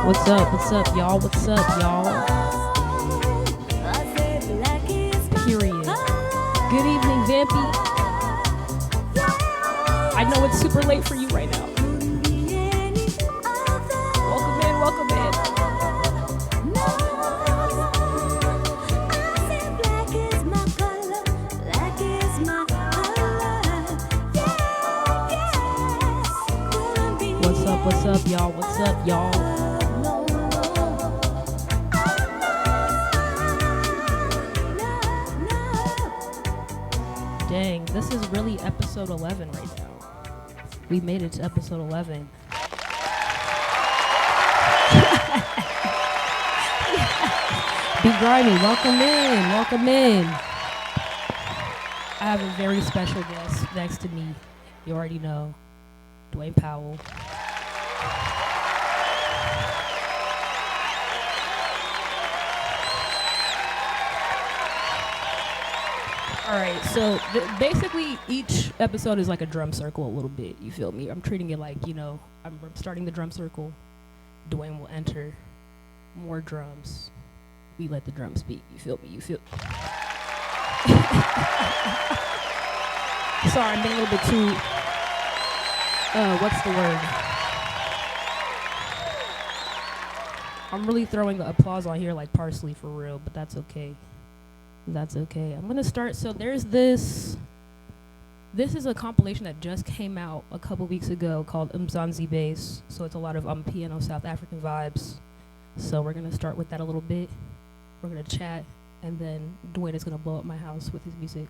What's up? What's up, y'all? What's up, y'all? Period. Good evening, Vampy. I know it's super late for you right now. Welcome in, welcome in. What's up, y'all? What's up, y'all? Dang, this is really episode 11 right now. We made it to episode 11. Be grimy, welcome in, welcome in. I have a very special guest next to me. You already know, Duane Powell. All right, so basically each episode is like a drum circle a little bit, you feel me? I'm treating it like, I'm starting the drum circle. Duane will enter. More drums. We let the drums speak, you feel me? Sorry, I'm being a little bit too, what's the word? I'm really throwing the applause on here like parsley for real, but that's okay. That's okay. I'm gonna start. So there's this. This is a compilation that just came out a couple weeks ago called Mzansi Bass. So it's a lot of piano South African vibes. So we're gonna start with that a little bit. We're gonna chat, and then Duane is gonna blow up my house with his music.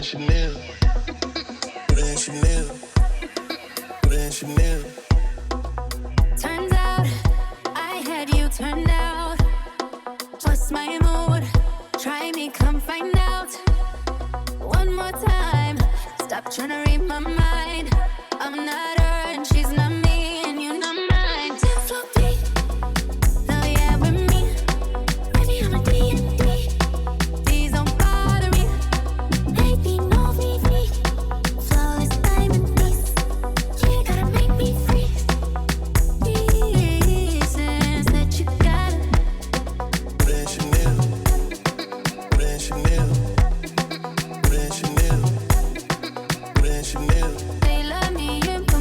Chanel. Put it in Chanel. Put it in Chanel. Turns out I had you turned out. What's my mood? Try me, come find out. One more time. Stop trying to read my mind. I'm not her and she's not me, and you're not mine. Dance so deep. Now yeah, with me. Maybe I'm a D&D. These don't bother me. Maybe no VV. Flawless diamond piece. You gotta make me freeze. Reasons that you gotta. Put it in Chanel. Put it in Chanel. Put it in Chanel. Put it in Chanel. They love me in for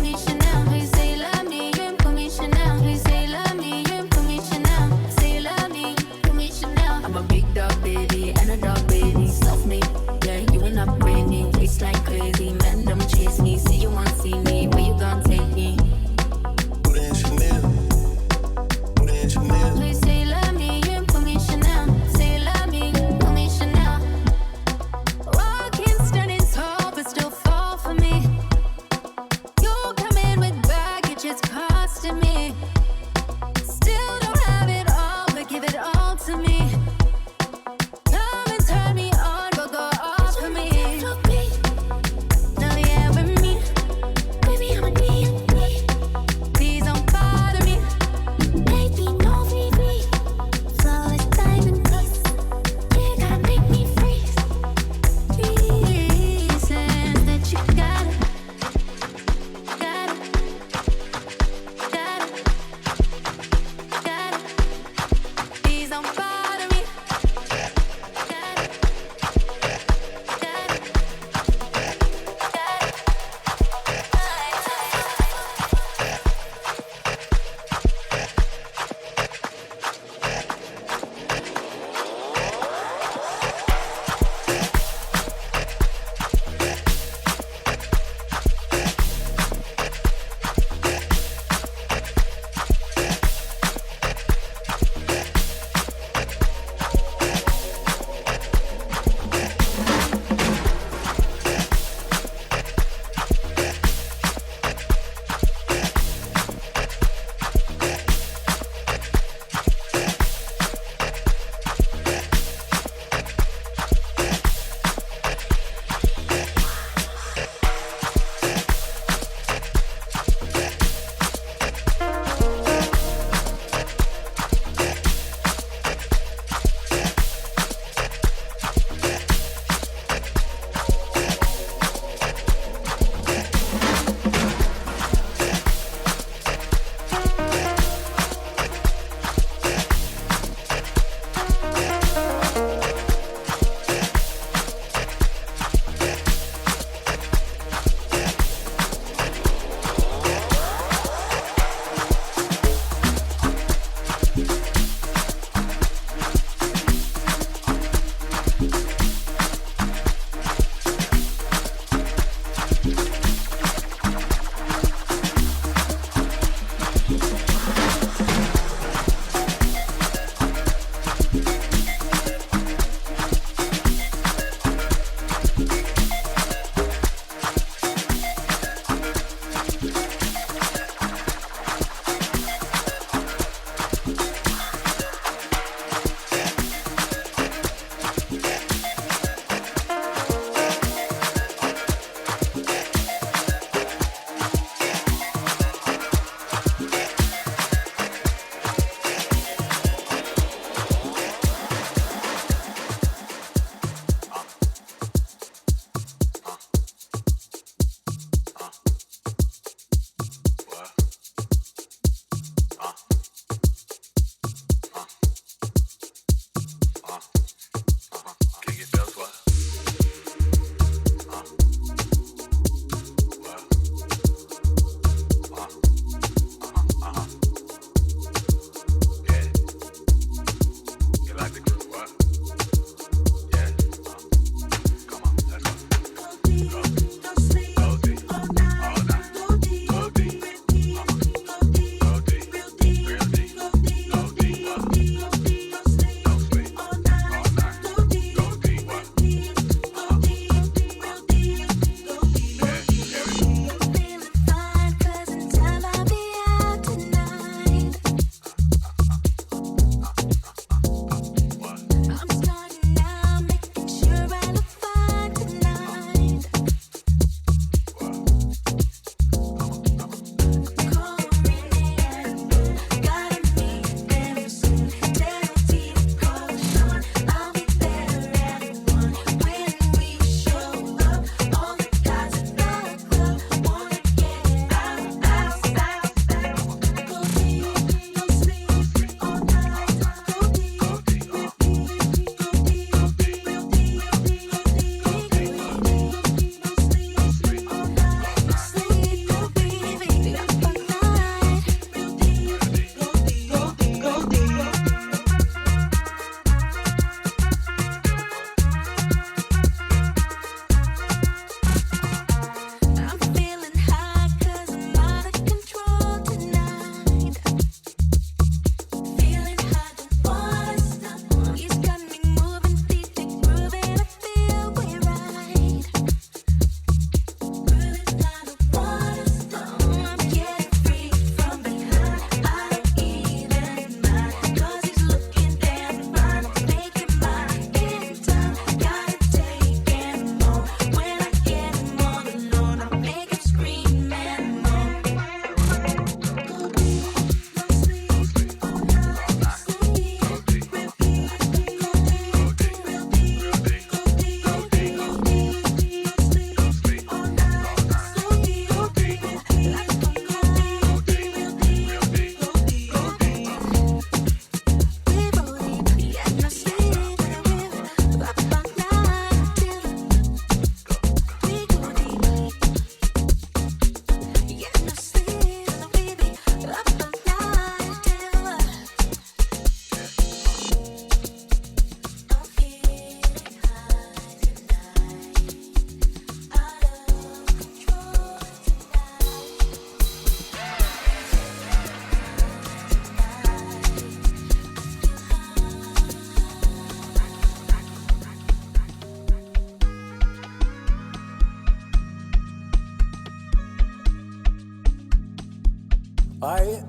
Aye.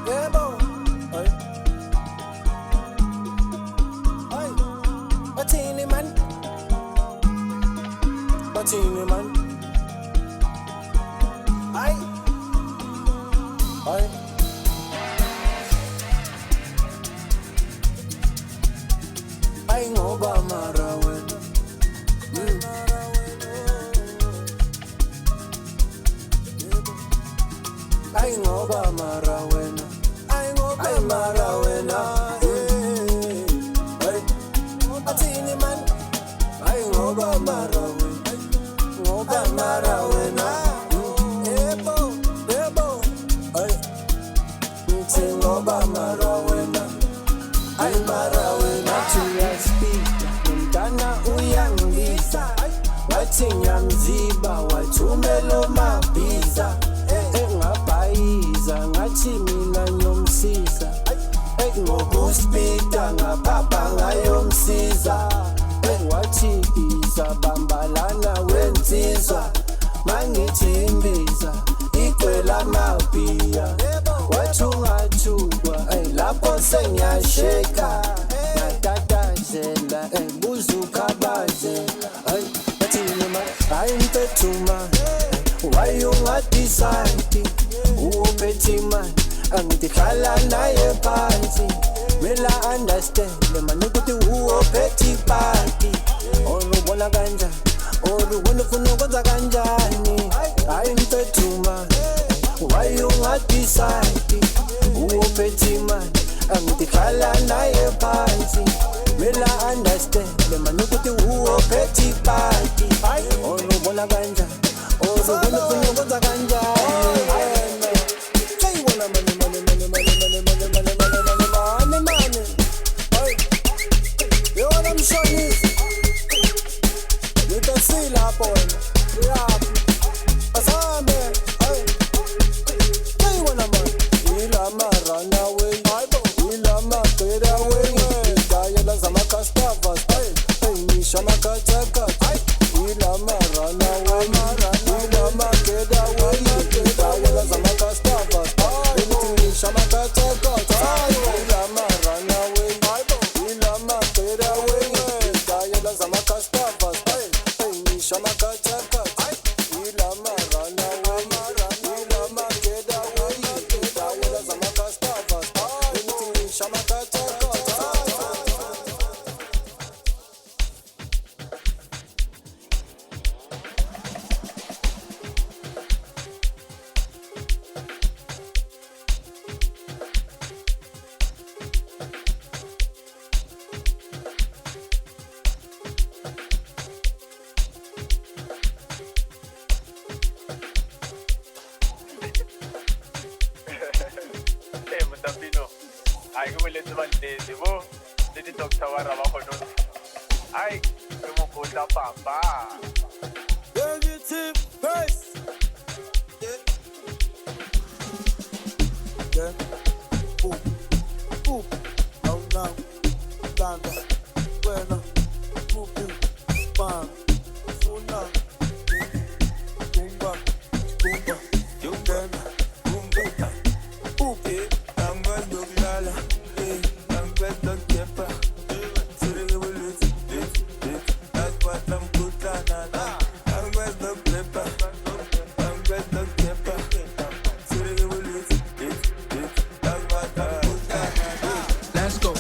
Yeah, boy. Aye. Aye. Batini man. Batini man. Aye. Aye. Aye ngoba mara wena. Aye ngoba mara wena. Aye ngoba mara wena. Aye. Batini man. Aye ngoba mara wena. Ngoba mara wena. Yebo, yebo. Aye. Ngithi ngoba mara wena. Aye mara wena. Tuyasipita nomntana uyangisa. Wathi ngiyamziba wathumela umabhiza. Ngabhayiza ngathi mina ngiyomsiza. Ngokusipita ngapapa ngayomsiza. Wathi iza bambalana wensizwa. Mangithi imbiza iqwela mabhiya. Wathi ungathukwa lapho sengiyasheka. Ngatatazela buzukhabazela. Bathini man, hayi mfethuma. Why you not decide? Uphethe man, angithi hlala naye phansi. Mela understand, man ukuthi uphethe party. Olubona kanjani? Olubona ufuna ukwenza kanjani? Hayi mfethuma. Why you not decide? Uphethe man, angithi hlala naye phansi. Mela understand, man ukuthi uphethe party. Olubona kanjani? Olubona ufuna ukwenza kanjani? You know what I'm showing is, you can see that boy. Yeah, Asame. Hey, what am I? Ilama run away. Ilama get away. Diala zamaka stavas. Hey, nishamaka chaka. Ilama run away. Ilama get away. Diala zamaka stavas. Nishamaka chaka. Ilama run away. Ilama get away. Diala zamaka stavas. Nishamaka chaka. Ilama run away. Ilama get away. Diala zamaka stavas. Nishamaka chaka. Mutapino, I go let one day, the wo, the doctor were about I go put up papa. Negative face. Yeah. Boop. Boop. Now, now. Danda. Bueno. Boop. Boop. Bam. Funa. Boomba. Boomba. Yungena. Boomba. Boop. I'm going to Lala. I'm going to Kepa. That's what I'm good at. I'm going to Kepa. I'm going to Kepa. Let's go.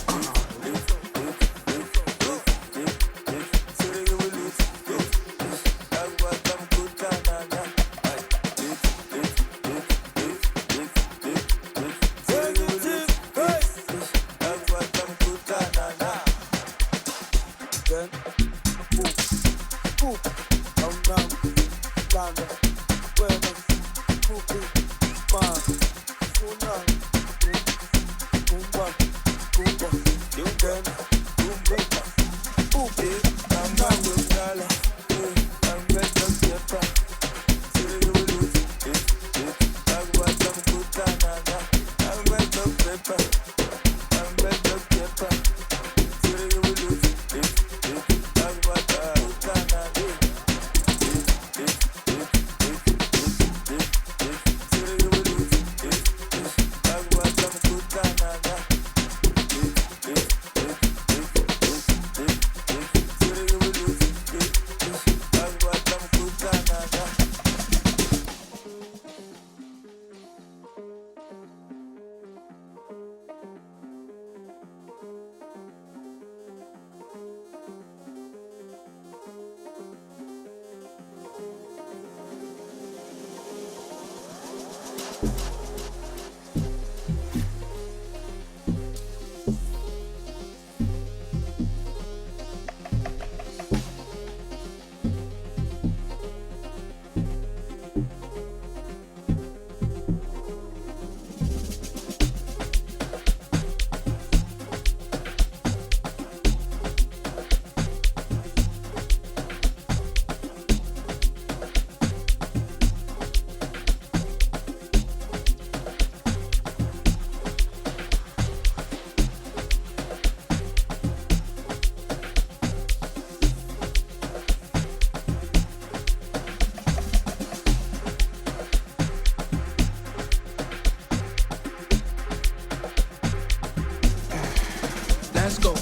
Let's go.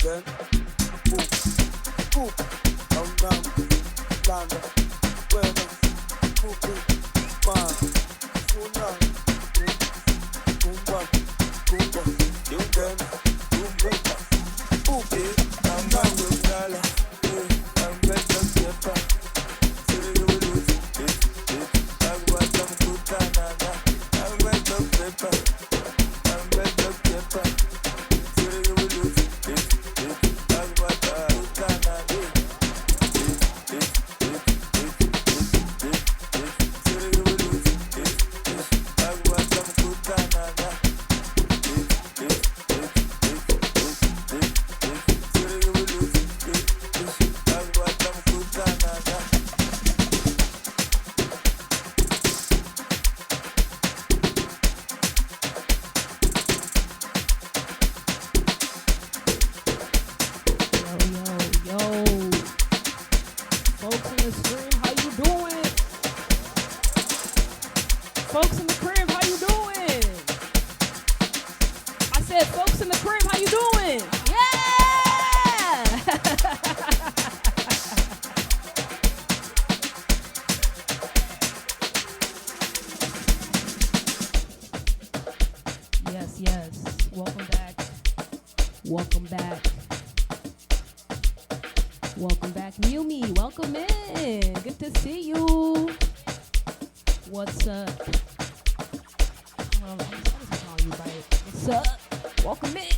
Then, boom, boom, down, down, land, bueno, boom, boom, bam, una, boom, bam, boom, bam, then, boom, boom, boom, down, down, dollar, I'm better, sepa, I'm better, putana, I'm better, sepa, I'm better, sepa. Yo, folks in the stream, how you doing? Folks in the crib, how you doing? I said, folks in the crib, how you doing? Yeah! Yes. Welcome back. Welcome back. Welcome back, Mumi. Welcome in. Good to see you. What's up? I'm just calling you by it. What's up? Welcome in.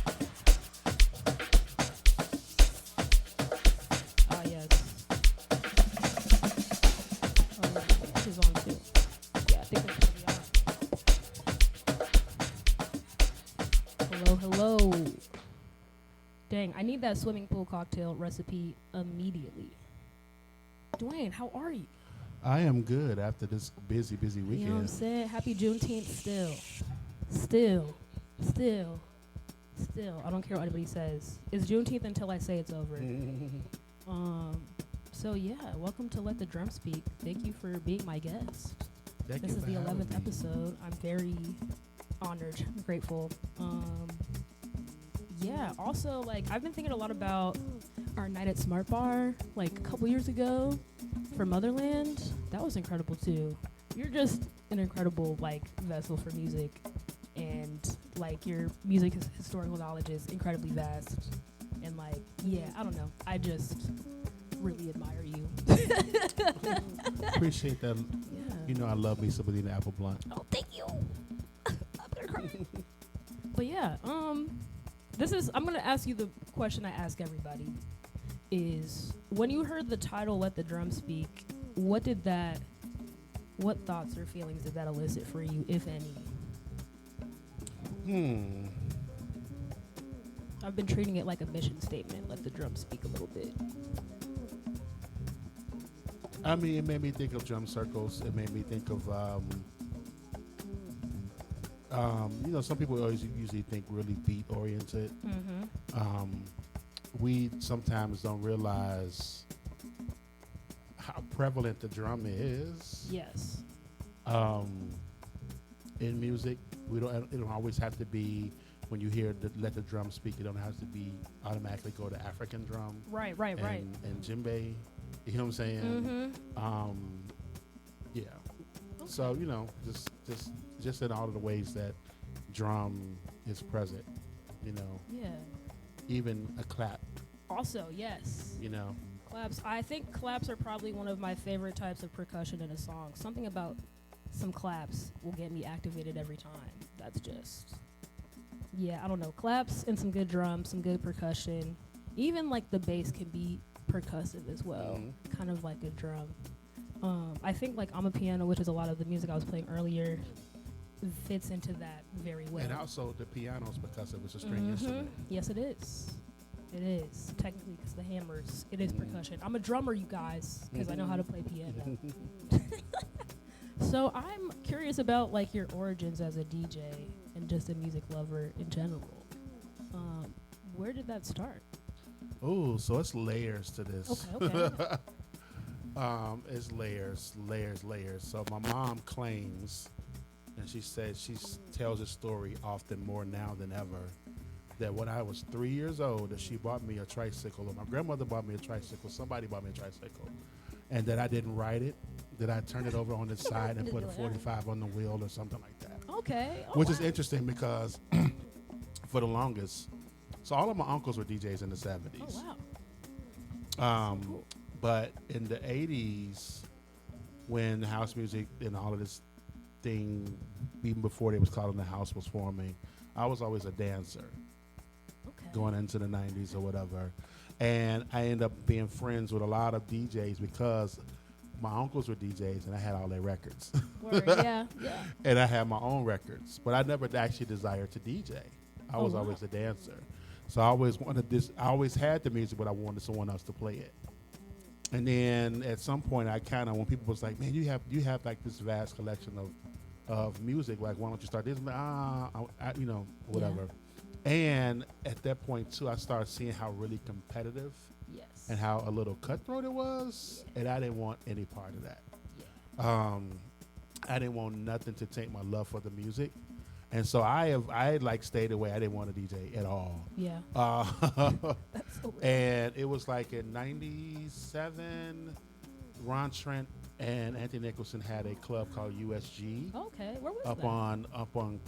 Ah, yes. Oh, this is on too. Yeah, I think it's gonna be on. Hello. Dang, I need that swimming pool cocktail recipe immediately. Duane, how are you? I am good after this busy weekend. You know what I'm saying? Happy Juneteenth still. I don't care what anybody says. It's Juneteenth until I say it's over. So yeah, welcome to Let the Drum Speak. Thank you for being my guest. This is the 11th episode. I'm very honored, grateful. Yeah, also, like, I've been thinking a lot about our night at Smart Bar, like, a couple years ago for Motherland. That was incredible, too. You're just an incredible, like, vessel for music, and, like, your music historical knowledge is incredibly vast. And, like, yeah, I don't know. I just really admire you. Appreciate that. Yeah. You know I love me somebody in the apple blunt. Oh, thank you. I'm gonna cry. But yeah, I'm gonna ask you the question I ask everybody is, when you heard the title Let the Drum Speak, what thoughts or feelings did that elicit for you, if any? I've been treating it like a mission statement, let the drum speak a little bit. I mean, it made me think of drum circles. It made me think of, some people always usually think really beat oriented. We sometimes don't realize how prevalent the drum is. Yes. In music, it don't always have to be, when you hear let the drum speak, it don't have to be automatically go to African drum. Right. And djembe, you know what I'm saying? Yeah, So just in all of the ways that drum is present, Yeah. even a clap, Also, yes. you know. Claps. I think claps are probably one of my favorite types of percussion in a song. Something about some claps will get me activated every time. That's just, yeah, I don't know. Claps and some good drums, some good percussion. Even like the bass can be percussive as well, kind of like a drum. I think like I'm a piano, which is a lot of the music I was playing earlier, fits into that very well. And also the piano's percussive. It's a string instrument. Yes, it is. It is technically because the hammers. It is percussion. I'm a drummer, you guys, because I know how to play piano. So I'm curious about like your origins as a DJ and just a music lover in general. Where did that start? Oh, so it's layers to this. Okay. It's layers. So my mom claims, and she says tells a story often more now than ever, that when I was 3 years old, that she bought me a tricycle, or my grandmother bought me a tricycle, somebody bought me a tricycle, and that I didn't ride it, that I turned it over on the side and put a 45 on the wheel or something like that. Okay. Which is interesting because for the longest, so all of my uncles were DJs in the 70s. Oh wow. But in the 80s, when house music and all of this thing, even before they was calling the house, was forming, I was always a dancer going into the 90s or whatever. And I ended up being friends with a lot of DJs because my uncles were DJs and I had all their records. Word, yeah. And I had my own records. But I never actually desired to DJ. I was wow. always a dancer. So I always wanted this. I always had the music, but I wanted someone else to play it. And then at some point, I kind of, when people was like, "Man, you have like this vast collection of music. Like, why don't you start this?" Whatever. Yeah. And at that point too, I started seeing how really competitive, and how a little cutthroat it was, and I didn't want any part of that. Yeah. I didn't want nothing to take my love for the music. And so I had like stayed away. I didn't want to DJ at all. Yeah. That's so and it was like in '97, Ron Trent and Anthony Nicholson had a club called USG. Okay, where was up that? Up on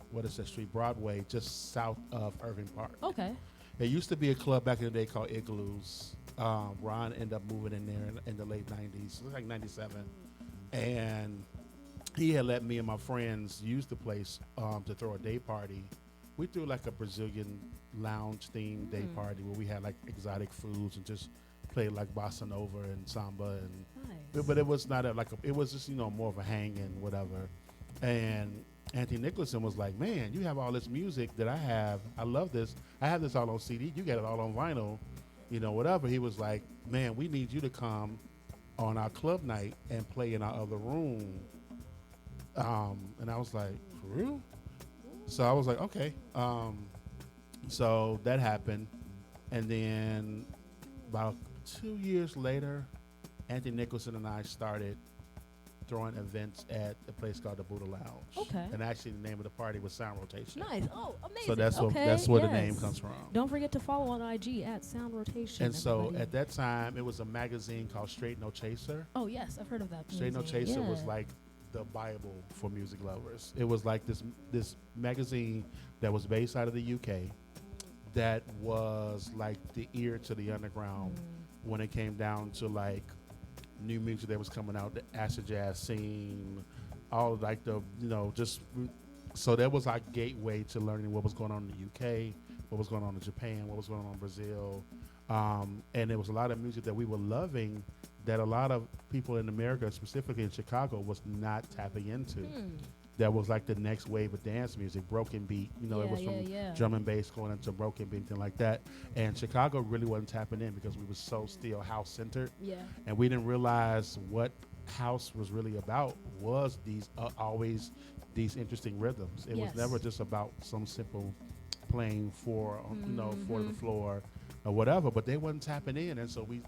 what is that street? Broadway, just south of Irving Park. Okay. There used to be a club back in the day called Igloos. Ron ended up moving in there in the late '90s. It was like '97, and he had let me and my friends use the place to throw a day party. We threw like a Brazilian lounge themed day party where we had like exotic foods and just played like bossa nova and samba and. Nice. But it was not it was just more of a hang and whatever. And Anthony Nicholson was like, "Man, you have all this music that I have. I love this. I have this all on CD. You got it all on vinyl, whatever." He was like, "Man, we need you to come on our club night and play in our other room." And I was like, "For real?" So I was like, "Okay." So that happened, and then about 2 years later, Anthony Nicholson and I started throwing events at a place called the Buddha Lounge. Okay. And actually, the name of the party was Sound Rotation. Nice. Oh, amazing. So that's where the name comes from. Don't forget to follow on IG at Sound Rotation. And everybody. so at that time, it was a magazine called Straight No Chaser. Oh yes, I've heard of that. Straight No magazine. Chaser Yeah. was like the Bible for music lovers. It was like this magazine that was based out of the UK that was like the ear to the underground when it came down to like new music that was coming out, the acid jazz scene, all like the just so that was our gateway to learning what was going on in the UK, what was going on in Japan, what was going on in Brazil, and there was a lot of music that we were loving that a lot of people in America, specifically in Chicago, was not tapping into. That was like the next wave of dance music, broken beat. It was from drum and bass going into broken beat, thing like that. And Chicago really wasn't tapping in because we were so still house centered. Yeah. And we didn't realize what house was really about was these always these interesting rhythms. It was never just about some simple playing for the floor or whatever, but they wasn't tapping in. And so we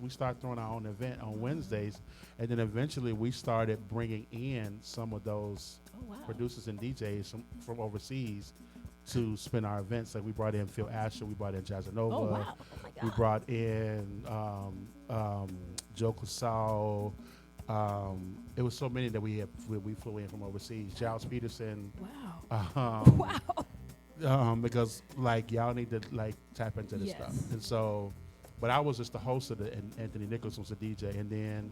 started throwing our own event on Wednesdays, and then eventually we started bringing in some of those producers and DJs from overseas to spin our events. Like we brought in Phil Asher, we brought in Jazzanova, Oh wow! Oh my God. we brought in Joe Casal, It was so many that we flew in from overseas. Giles Peterson. Wow. Because like y'all need to like tap into this Yes. stuff, and so, but I was just the host of it, and Anthony Nicholas was the DJ, and then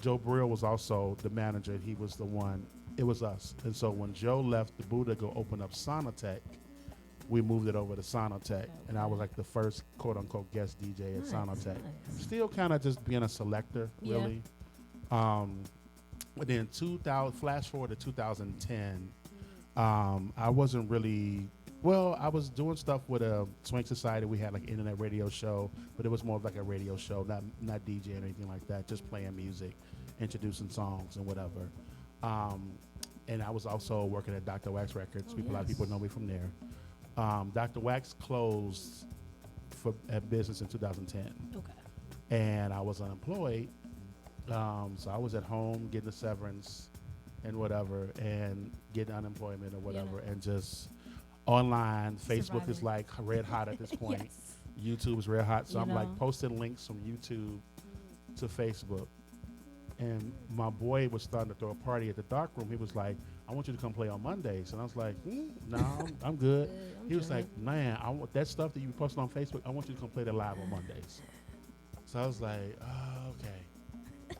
Joe Brill was also the manager. And he was the one. It was us, and so when Joe left the Buddha to go open up Sonotech, we moved it over to Sonotech, and I was like the first quote unquote guest DJ at Nice, Sonotech. nice. Still kind of just being a selector, Yeah. really. But then 2000, flash forward to 2010, I wasn't really. Well, I was doing stuff with a Swing Society. We had like an internet radio show, but it was more of like a radio show, not DJing or anything like that. Just playing music, introducing songs and whatever. And I was also working at Dr. Wax Records. Oh, A lot of people yes. know me from there. Dr. Wax closed at business in 2010, Okay. and I was unemployed. So I was at home getting a severance and whatever, and getting unemployment or whatever, Yeah. and just online. Facebook is Surviving. like red hot at this point. Yes. YouTube is red hot. So You I'm like know. posting links from YouTube to Facebook. And my boy was starting to throw a party at the dark room. He was like, I want you to come play on Mondays. And I was like, no, I'm good. I'm He was chilling. like, man, I want that stuff that you posted on Facebook. I want you to come play that live on Mondays. So I was like, oh, okay.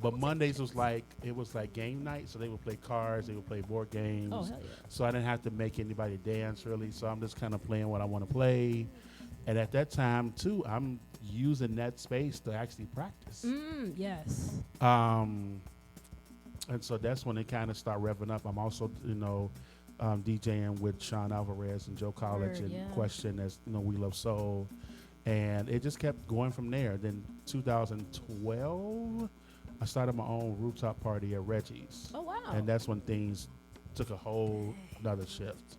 But Mondays was like, it was like game night. So they would play cards, they would play board games. Oh, hell yeah. So I didn't have to make anybody dance really. So I'm just kind of playing what I want to play. And at that time too, I'm using that space to actually practice. Yes. And so that's when it kind of started revving up. I'm also, DJing with Sean Alvarez and Joe College Word, and yeah. Question as We Love Soul. And it just kept going from there. Then 2012, I started my own rooftop party at Reggie's. Oh, wow. And that's when things took a whole another shift.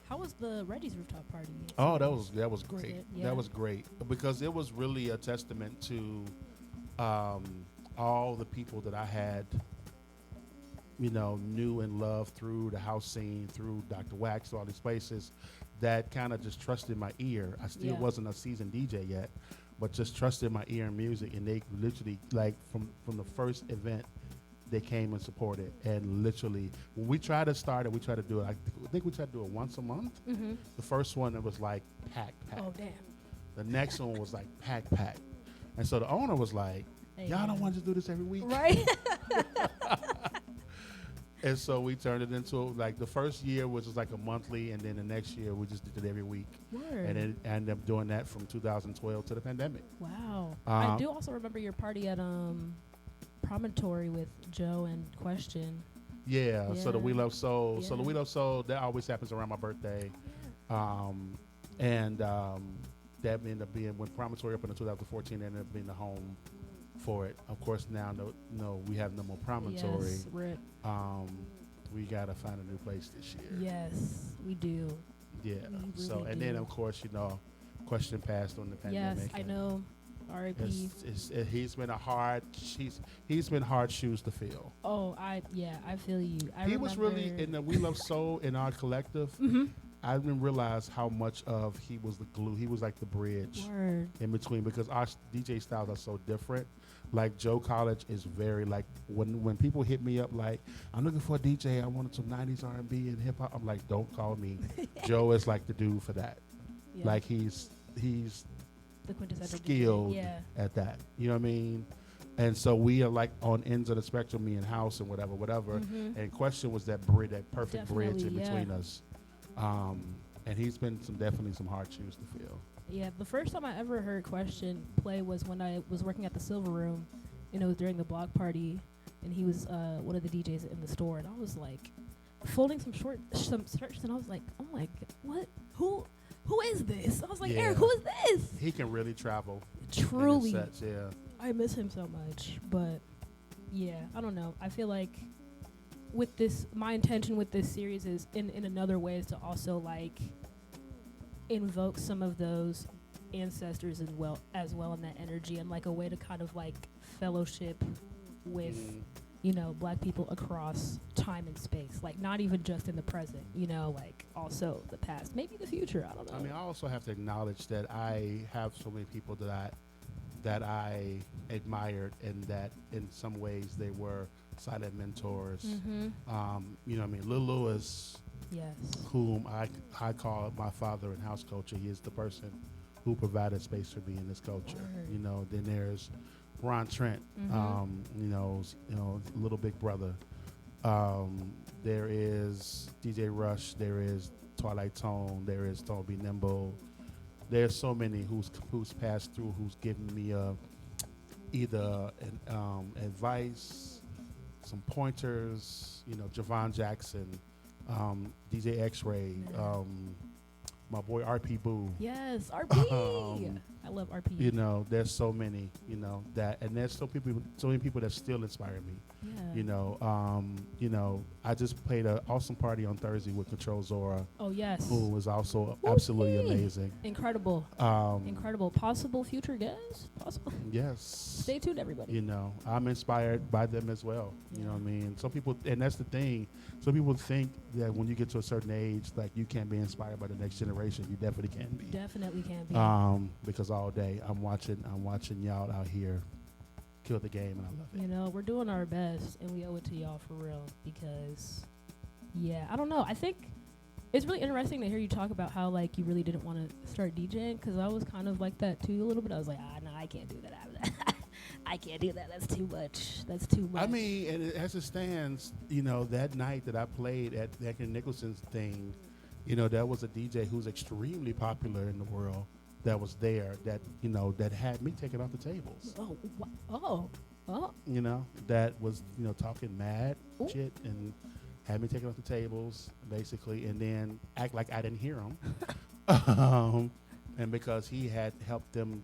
How was the Reggie's rooftop party? Oh, that was great. it? Yeah. That was great because it was really a testament to all the people that I had, knew and loved through the house scene, through Dr. Wax, all these places that kind of just trusted my ear. I still Yeah. wasn't a seasoned DJ yet, but just trusted my ear and music, and they literally like from the first event. They came and supported, and literally, when we tried to start it, we tried to do it. I think we tried to do it once a month. Mm-hmm. The first one, it was like packed. Oh, damn. The next one was like packed. And so the owner was like, Hey, y'all don't man. want to do this every week? Right? And so we turned it into like the first year was just like a monthly, and then the next year we just did it every week. Word. And then ended up doing that from 2012 to the pandemic. Wow. I Um, do also remember your party at Promontory with Joe and Question. Yeah, so the Yeah. We Love Soul. So the Yeah. We Love Soul, that always happens around my birthday. That ended up being, when Promontory opened in 2014, ended up being the home for it. Of course, now no, we have no more Promontory. Yes, rip. We gotta find a new place this year. Yes, we do. Yeah. We So really and then do. of course Question passed during the pandemic. Yes, I and know. R.I.P. He's been hard shoes to fill. Oh, I feel you. He was really in the We Love Soul in our collective. I didn't realize how much of he was the glue. He was like the bridge Word. in between, because our DJ styles are so different. Like Joe College is very like, when people hit me up like, I'm looking for a DJ, I wanted some 90s R&B and hip hop. I'm like, don't call me. Joe is like the dude for that. Yeah. Like he's the quintessential DJ. skilled Yeah. at that. You know what I mean? And so we are like on ends of the spectrum, me and House and whatever. And Question was that bridge, that perfect bridge in Definitely, yeah. between us. And he's been definitely some hard shoes to fill. Yeah, the first time I ever heard Question play was when I was working at the Silver Room, and it was during the block party, and he was one of the DJs in the store, and I was like folding some shirts, and I was like, oh my god, what? Who is this? I was like, Yeah. Eric, who is this? He can really travel. Truly, In his sets, yeah. I miss him so much, but yeah, I don't know. I feel like with this, my intention with this series is in another way is to also like invoke some of those ancestors as well in that energy, and like a way to kind of like fellowship with Black people across time and space, like not even just in the present, like also the past, maybe the future. I don't know. I mean, I also have to acknowledge that I have so many people that that I admired, and that in some ways they were silent mentors. You know what I mean? Lil Lewis, Yes. whom I call my father in house culture. He is the person who provided space for me in this culture. Word. You know, then there's Ron Trent, you know, little big brother. There is DJ Rush. There is Twilight Tone. There is Don't Be Nimble. There's so many who's passed through, who's given me either advice, some pointers. You know, Javon Jackson, DJ X-Ray, my boy RP Boo. Yes, RP. I love RP. You know, there's so many. You know that, and there's so many people that still inspire me. Yeah. You know, I just played an awesome party on Thursday with Control Zora, Oh yes. who was also Woo-wee. absolutely amazing. Incredible. Incredible. Possible future guests. Possible. Yes. Stay tuned, everybody. You know, I'm inspired by them as well. You know what I mean? Some people, and that's the thing. Some people think that when you get to a certain age, like you can't be inspired by the next generation. You definitely can be. Definitely can be. Because all day I'm watching y'all out here kill the game, and I love it. You know, we're doing our best, and we owe it to y'all for real. Because, yeah, I don't know. I think it's really interesting to hear you talk about how like you really didn't want to start DJing. Because I was kind of like that too a little bit. I was like, no, I can't do that. I can't do that. That's too much. That's too much. I mean, and as it stands, you know, that night that I played at Anthony Nicholson's thing, you know, there was a DJ who's extremely popular in the world that was there that, you know, that had me taken off the tables. Oh. You know, that was, you know, talking mad Ooh. shit and had me taken off the tables, basically, and then act like I didn't hear him. And because he had helped them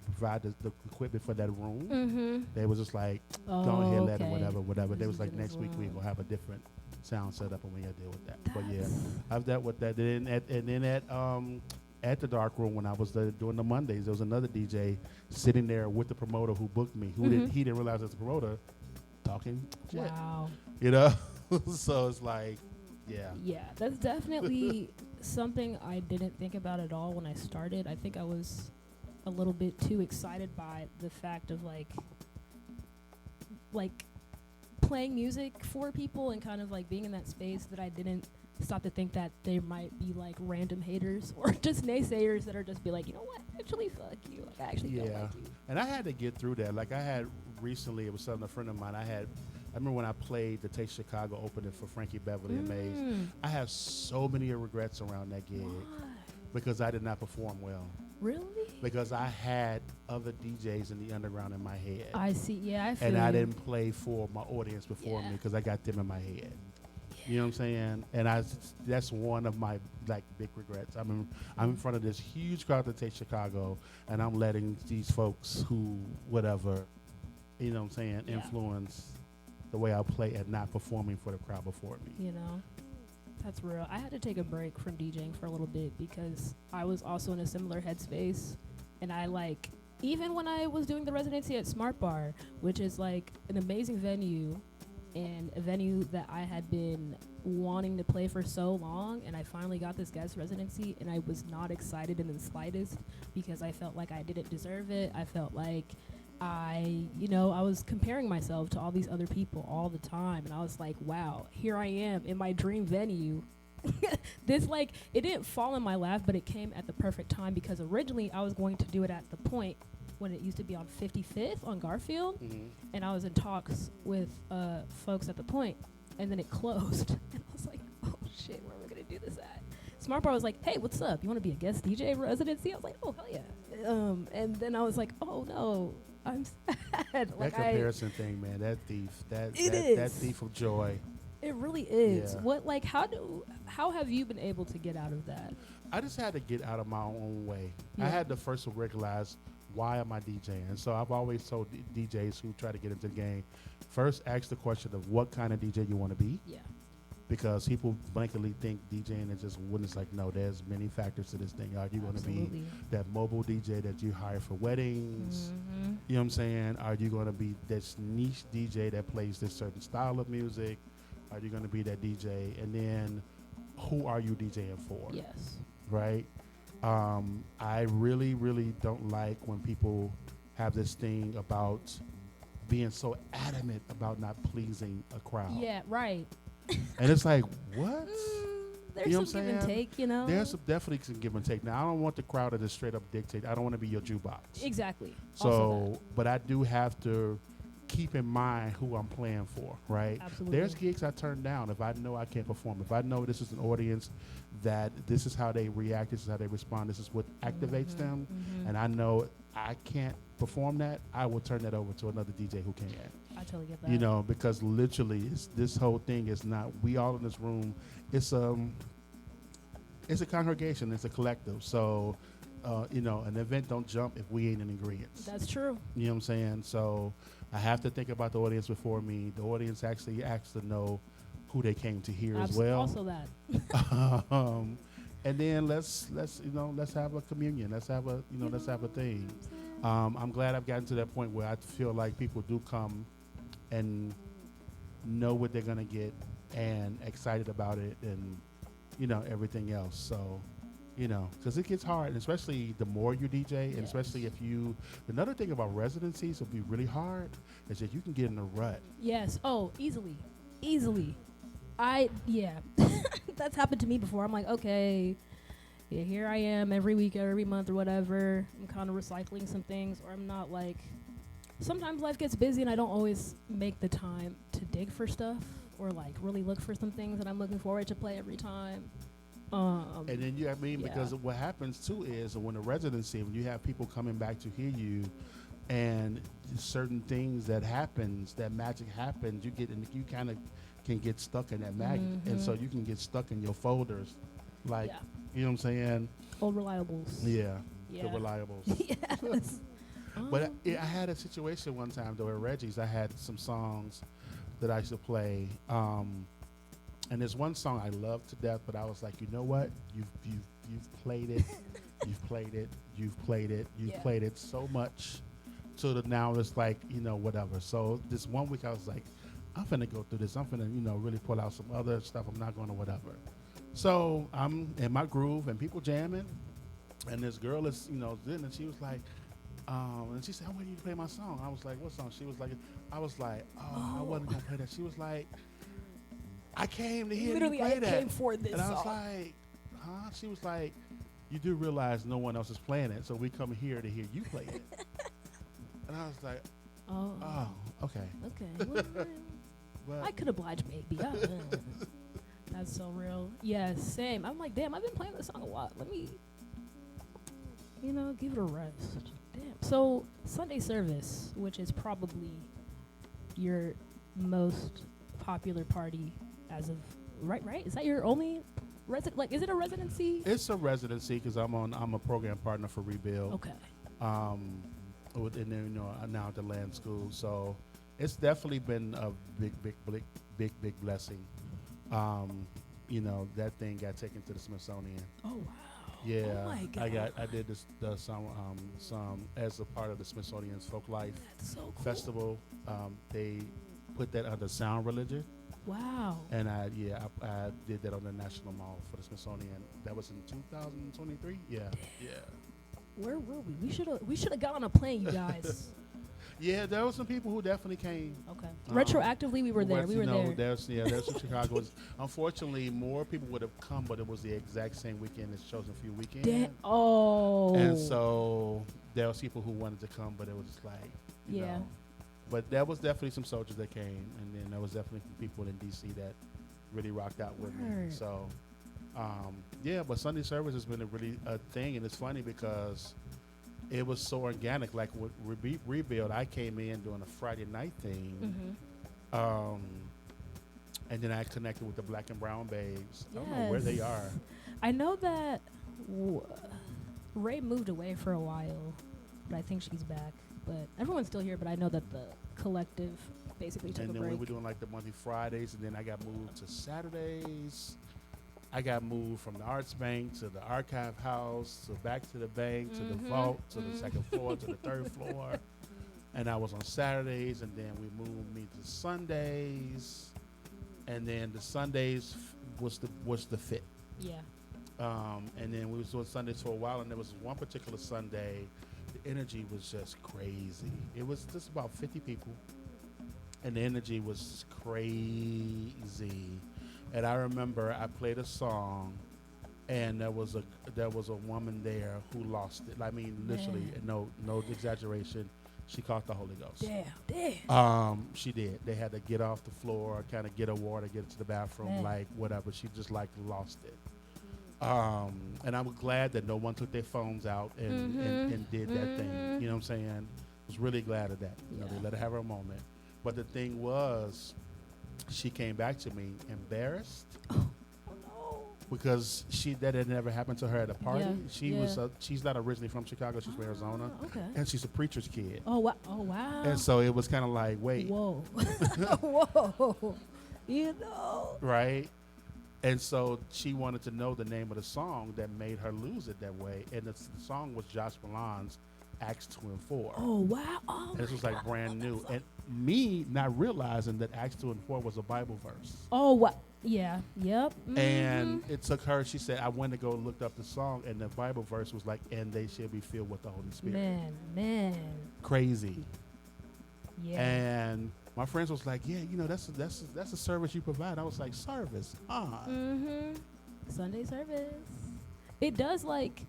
provide the equipment for that room, they was just like, go ahead, let him, whatever. They was like, next week we gonna have a different sound set up and we gotta deal with that. But yeah, I've dealt with that. And then at the dark room when I was doing the Mondays, there was another DJ sitting there with the promoter who booked me, who he didn't realize as a promoter, talking shit. Wow. You know, so it's like, yeah. Yeah, that's definitely something I didn't think about at all when I started. I think I was a little bit too excited by the fact of like playing music for people and kind of like being in that space that I didn't stop to think that there might be like random haters or just naysayers that are just be like, you know what, actually fuck you. Like I actually don't like you. And I had to get through that. Like I had recently, it was something a friend of mine, I remember when I played the Taste Chicago opening for Frankie Beverly and Maze. I have so many regrets around that gig. Why? Because I did not perform well. Really? Because I had other DJs in the underground in my head. I see. Yeah, I feel and I you. didn't play for my audience before me because I got them in my head. You know what I'm saying? And that's one of my like big regrets. I'm in front of this huge crowd that takes Chicago, and I'm letting these folks who whatever, you know what I'm saying, influence the way I play and not performing for the crowd before me. You know, that's real. I had to take a break from DJing for a little bit because I was also in a similar headspace, and I like even when I was doing the residency at Smart Bar, which is like an amazing venue. And a venue that I had been wanting to play for so long, and I finally got this guest residency, and I was not excited in the slightest because I felt like I didn't deserve it. I felt like I was comparing myself to all these other people all the time, and I was like, wow, here I am in my dream venue. This like, it didn't fall in my lap, but it came at the perfect time because originally I was going to do it at the Point when it used to be on 55th on Garfield, and I was in talks with folks at the Point, and then it closed, and I was like, oh shit, where am I gonna do this at? Smart Bar was like, hey, what's up? You want to be a guest DJ residency? I was like, oh hell yeah. And then I was like, oh no, I'm sad. That comparison thing, man, that thief of joy. It really is. Yeah. What like how have you been able to get out of that? I just had to get out of my own way. Yeah. I had to first recognize, why am I DJing? And so I've always told DJs who try to get into the game, first ask the question of what kind of DJ you want to be. Yeah. Because people blankly think DJing is just when it's like, no, there's many factors to this thing. Are you going to be that mobile DJ that you hire for weddings? You know what I'm saying? Are you going to be this niche DJ that plays this certain style of music? Are you going to be that DJ? And then who are you DJing for? Yes. Right? I really, really don't like when people have this thing about being so adamant about not pleasing a crowd. Yeah, right. And it's like, what? There's You know what some I'm give and saying? take, you know. There's definitely some give and take. Now, I don't want the crowd to just straight up dictate. I don't want to be your jukebox. Exactly. Also So, but I do have to keep in mind who I'm playing for, right? Absolutely. There's gigs I turn down if I know I can't perform. If I know this is an audience that this is how they react, this is how they respond, this is what activates them, and I know I can't perform that, I will turn that over to another DJ who can. I totally get that. You know, because literally, this whole thing is not. We all in this room. It's a congregation. It's a collective. So, you know, an event don't jump if we ain't in agreement. That's true. You know what I'm saying? So, I have to think about the audience before me. The audience actually asks to know who they came to hear as well. Also that. And then let's have a communion. Let's have a thing. I'm glad I've gotten to that point where I feel like people do come and know what they're gonna get and excited about it, and you know, everything else. So, you know, because it gets hard, and especially the more you DJ, and especially if you. Another thing about residencies will be really hard is that you can get in a rut. Yes. Oh, easily. That's happened to me before. I'm like, okay, yeah, here I am every week, every month, or whatever. I'm kind of recycling some things, or I'm not like. Sometimes life gets busy, and I don't always make the time to dig for stuff or like really look for some things that I'm looking forward to play every time. And then because what happens too is when a residency, when you have people coming back to hear you, and certain things that happens, that magic happens, you kind of can get stuck in that magic, and so you can get stuck in your folders, like you know what I'm saying? Old reliables. Yeah. The reliables. Yes. But I had a situation one time though at Reggie's. I had some songs that I used to play, and there's one song I love to death. But I was like, you know what? You've played it, you've played it so much, so that now it's like, you know, whatever. So this one week I was like, I'm finna go through this. I'm finna, you know, really pull out some other stuff. I'm not going to whatever. So I'm in my groove and people jamming, and this girl is, you know, and she was like. And she said, "I want you to play my song." I was like, "What song?" She was like, "I wasn't gonna play that." She was like, "I came to hear you play that." I came for this and I was song. like, "Huh?" She was like, "You do realize no one else is playing it, so we come here to hear you play it." And I was like, "Oh, okay." Okay. Well, I could oblige, maybe. That's so real. Yeah, same. I'm like, damn, I've been playing this song a lot. Let me, you know, give it a rest. Damn. So Sunday service, which is probably your most popular party as of right? Is that your only is it a residency? It's a residency because I'm a program partner for Rebuild. Okay. And then, you know, now at the Land School, so it's definitely been a big blessing. You know, that thing got taken to the Smithsonian. Oh wow. Yeah, oh my God. I did some as a part of the Smithsonian's Folk Life That's so cool. Festival. They put that under sound religion, Wow. and I did that on the National Mall for the Smithsonian. That was in 2023. Yeah. Where were we? We should have got on a plane, you guys. Yeah, there were some people who definitely came. Okay. Retroactively, we were there. We were there. There's some Chicagoans. Unfortunately, more people would have come, but it was the exact same weekend as Chosen Few weekend. Oh. And so there was people who wanted to come, but it was just like, you know. But there was definitely some soldiers that came, and then there was definitely people in D.C. that really rocked out with me. So, but Sunday service has been a thing, and it's funny because it was so organic. Like with Rebuild, I came in doing a Friday night thing, and then I connected with the Black and Brown Babes. I don't know where they are. I know that Ray moved away for a while, but I think she's back. But everyone's still here. But I know that the collective basically took a break. And then we were doing like the monthly Fridays, and then I got moved to Saturdays. I got moved from the Arts Bank to the Archive House, to back to the bank, to the vault, to the second floor, to the third floor. And I was on Saturdays, and then we moved me to Sundays, and then the Sundays was the fit. Yeah. And then we was doing Sundays for a while, and there was one particular Sunday. the energy was just crazy. It was just about 50 people, and the energy was crazy. And I remember I played a song, and there was a woman there who lost it. I mean, literally, no exaggeration. She caught the Holy Ghost. Damn. She did. They had to get off the floor, kind of get her water, get to the bathroom, Man. like whatever. She just like lost it. And I'm glad that no one took their phones out and did that thing. You know what I'm saying? I was really glad of that. You know, they let her have her moment. But the thing was, she came back to me embarrassed. Because that had never happened to her at a party. She's not originally from Chicago. She's from Arizona. Okay. And she's a preacher's kid. Oh wow. Oh wow. And so it was kind of like, wait. Whoa. Whoa. You know. Right? And so she wanted to know the name of the song that made her lose it that way. And the song was Josh Milan's Acts 2 and 4. Oh wow. Oh, and this was like brand new. And me not realizing that Acts 2 and 4 was a Bible verse. Oh wow. Yeah. Yep. And it took her, she said, I went to go look up the song, and the Bible verse was like, and they shall be filled with the Holy Spirit. Man. Crazy. Yeah. And my friends was like, yeah, you know, that's a service you provide. I was like, service? Sunday service. It does, like,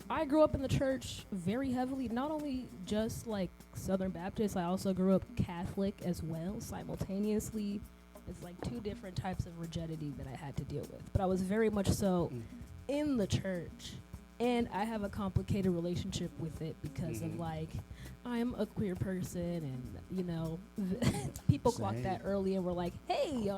I grew up in the church very heavily, not only just like Southern Baptist, I also grew up Catholic as well, simultaneously. It's like two different types of rigidity that I had to deal with. But I was very much so in the church. And I have a complicated relationship with it because of, like, I'm a queer person. And, you know, people clocked that early and were like, hey,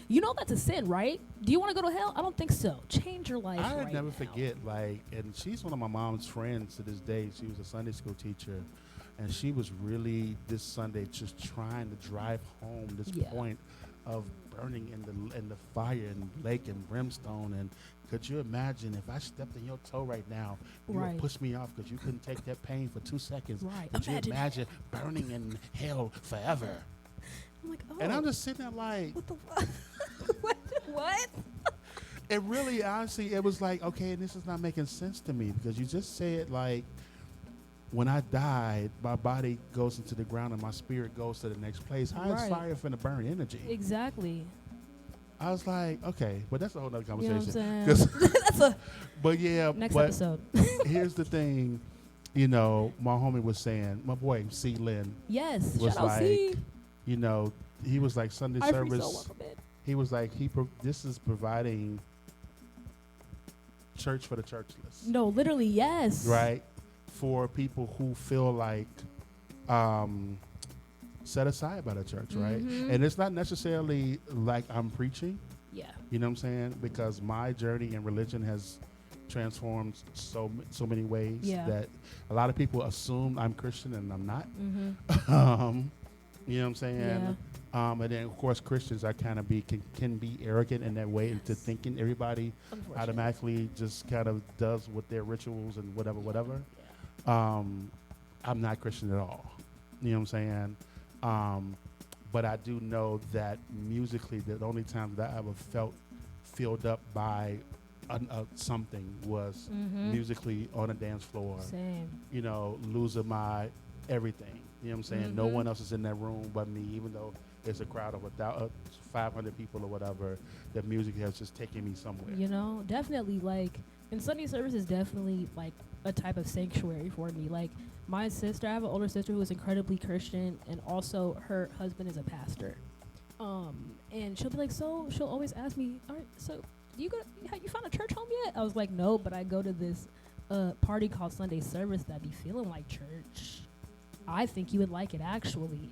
you know that's a sin, right? Do you want to go to hell? I don't think so. Change your life. I'll right never now. forget, like, and she's one of my mom's friends to this day. She was a Sunday school teacher. And she was really this Sunday just trying to drive home this point of burning in the fire and lake and brimstone. And could you imagine if I stepped in your toe right now, you would push me off because you couldn't take that pain for 2 seconds. Right. Could you imagine burning in hell forever? I'm like, oh. And I'm just sitting there like, what the what? It really, honestly, it was like, okay, this is not making sense to me because you just said, like, when I died, my body goes into the ground and my spirit goes to the next place. How is fire finna burn energy? Exactly. I was like, okay, but that's a whole other You know conversation. what I'm saying? That's a but yeah, next but episode. here's the thing, you know, my homie was saying, my boy C. Lynn Yes, was shout out like, C. you know, he was like Sunday Our service. free soul, welcome in. He was like, this is providing church for the churchless. No, literally, yes. Right? For people who feel like set aside by the church, right? And it's not necessarily like I'm preaching. Yeah. You know what I'm saying? Because my journey in religion has transformed so many ways that a lot of people assume I'm Christian and I'm not. You know what I'm saying? Yeah. And then of course Christians are kind of can be arrogant in that way into thinking everybody automatically just kind of does with their rituals and whatever. I'm not Christian at all. You know what I'm saying? But I do know that musically, the only time that I ever felt filled up by something was musically on a dance floor. Same. You know, losing my everything. You know what I'm saying? No one else is in that room but me, even though there's a crowd of 500 people or whatever. The music has just taken me somewhere. You know, definitely, like, and Sunday service is definitely, like, a type of sanctuary for me. Like, my sister, I have an older sister who is incredibly Christian, and also her husband is a pastor. And she'll be like, so she'll always ask me, all right, so you found a church home yet? I was like, no, but I go to this party called Sunday service that be feeling like church. I think you would like it, actually.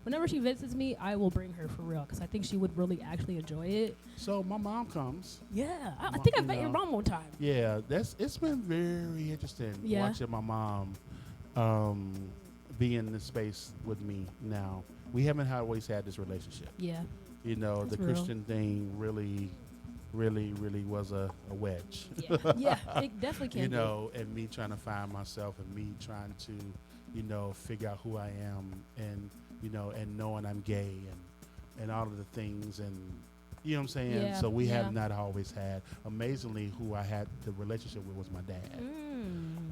Whenever she visits me, I will bring her for real, because I think she would really actually enjoy it. So my mom comes. Yeah, I think I met your mom one time. Yeah, it's been very interesting watching my mom be in this space with me now. We haven't always had this relationship. Yeah. You know, That's the real. Christian thing really was a wedge. Yeah, it definitely can You be. know, and me trying to find myself and me trying to, you know, figure out who I am and, you know, and knowing I'm gay and all of the things and, you know what I'm saying? Yeah, So we have not always had. Amazingly, who I had the relationship with was my dad.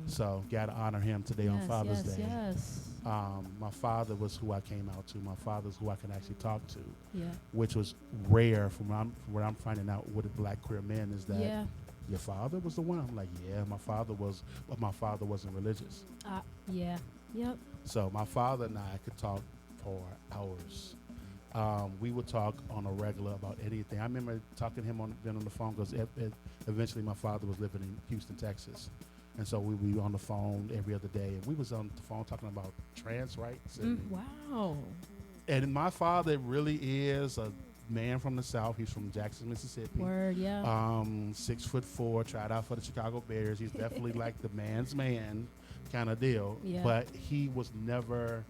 So gotta honor him today on Yes, Father's yes, Day. yes. My father was who I came out to. My father's who I can actually talk to, Yeah. which was rare from what I'm finding out with black queer men is that Yeah. your father was the one. I'm like, yeah, my father was, but my father wasn't religious. Yeah. Yep. So my father and I could talk for hours. We would talk on a regular about anything. I remember talking to him on the phone because eventually my father was living in Houston, Texas. And so we would be on the phone every other day. And we was on the phone talking about trans rights. And, Wow. and my father really is a man from the South. He's from Jackson, Mississippi. Word, yeah. 6'4", tried out for the Chicago Bears. He's definitely like the man's man kind of deal. Yeah. But he never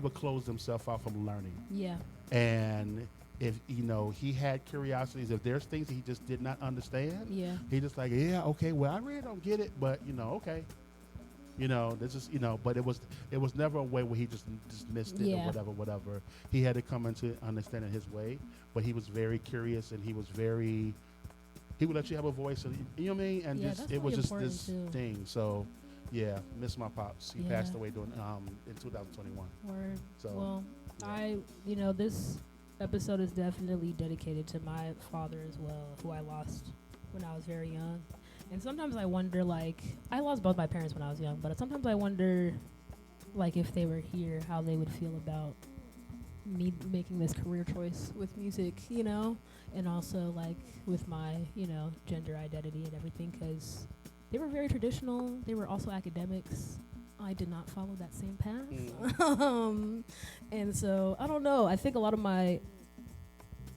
closed himself off from learning. Yeah. And if he had curiosities, if there's things he just did not understand, Yeah. he just like, yeah, okay, well, I really don't get it, but okay. This is but it was never a way where he just dismissed it Yeah. or whatever. He had to come into understanding his way, but he was very curious and he would let you have a voice, and you know what I mean? And Yeah, just that's it was really just important this too. thing. So yeah, miss my pops. He Yeah. passed away in 2021. Word. So Well, yeah. this episode is definitely dedicated to my father as well, who I lost when I was very young. And sometimes I wonder, like, I lost both my parents when I was young, but sometimes I wonder, like, if they were here, how they would feel about me making this career choice with music, and also, like, with my, gender identity and everything, because they were very traditional. They were also academics. I did not follow that same path. And so, I don't know. I think a lot of my,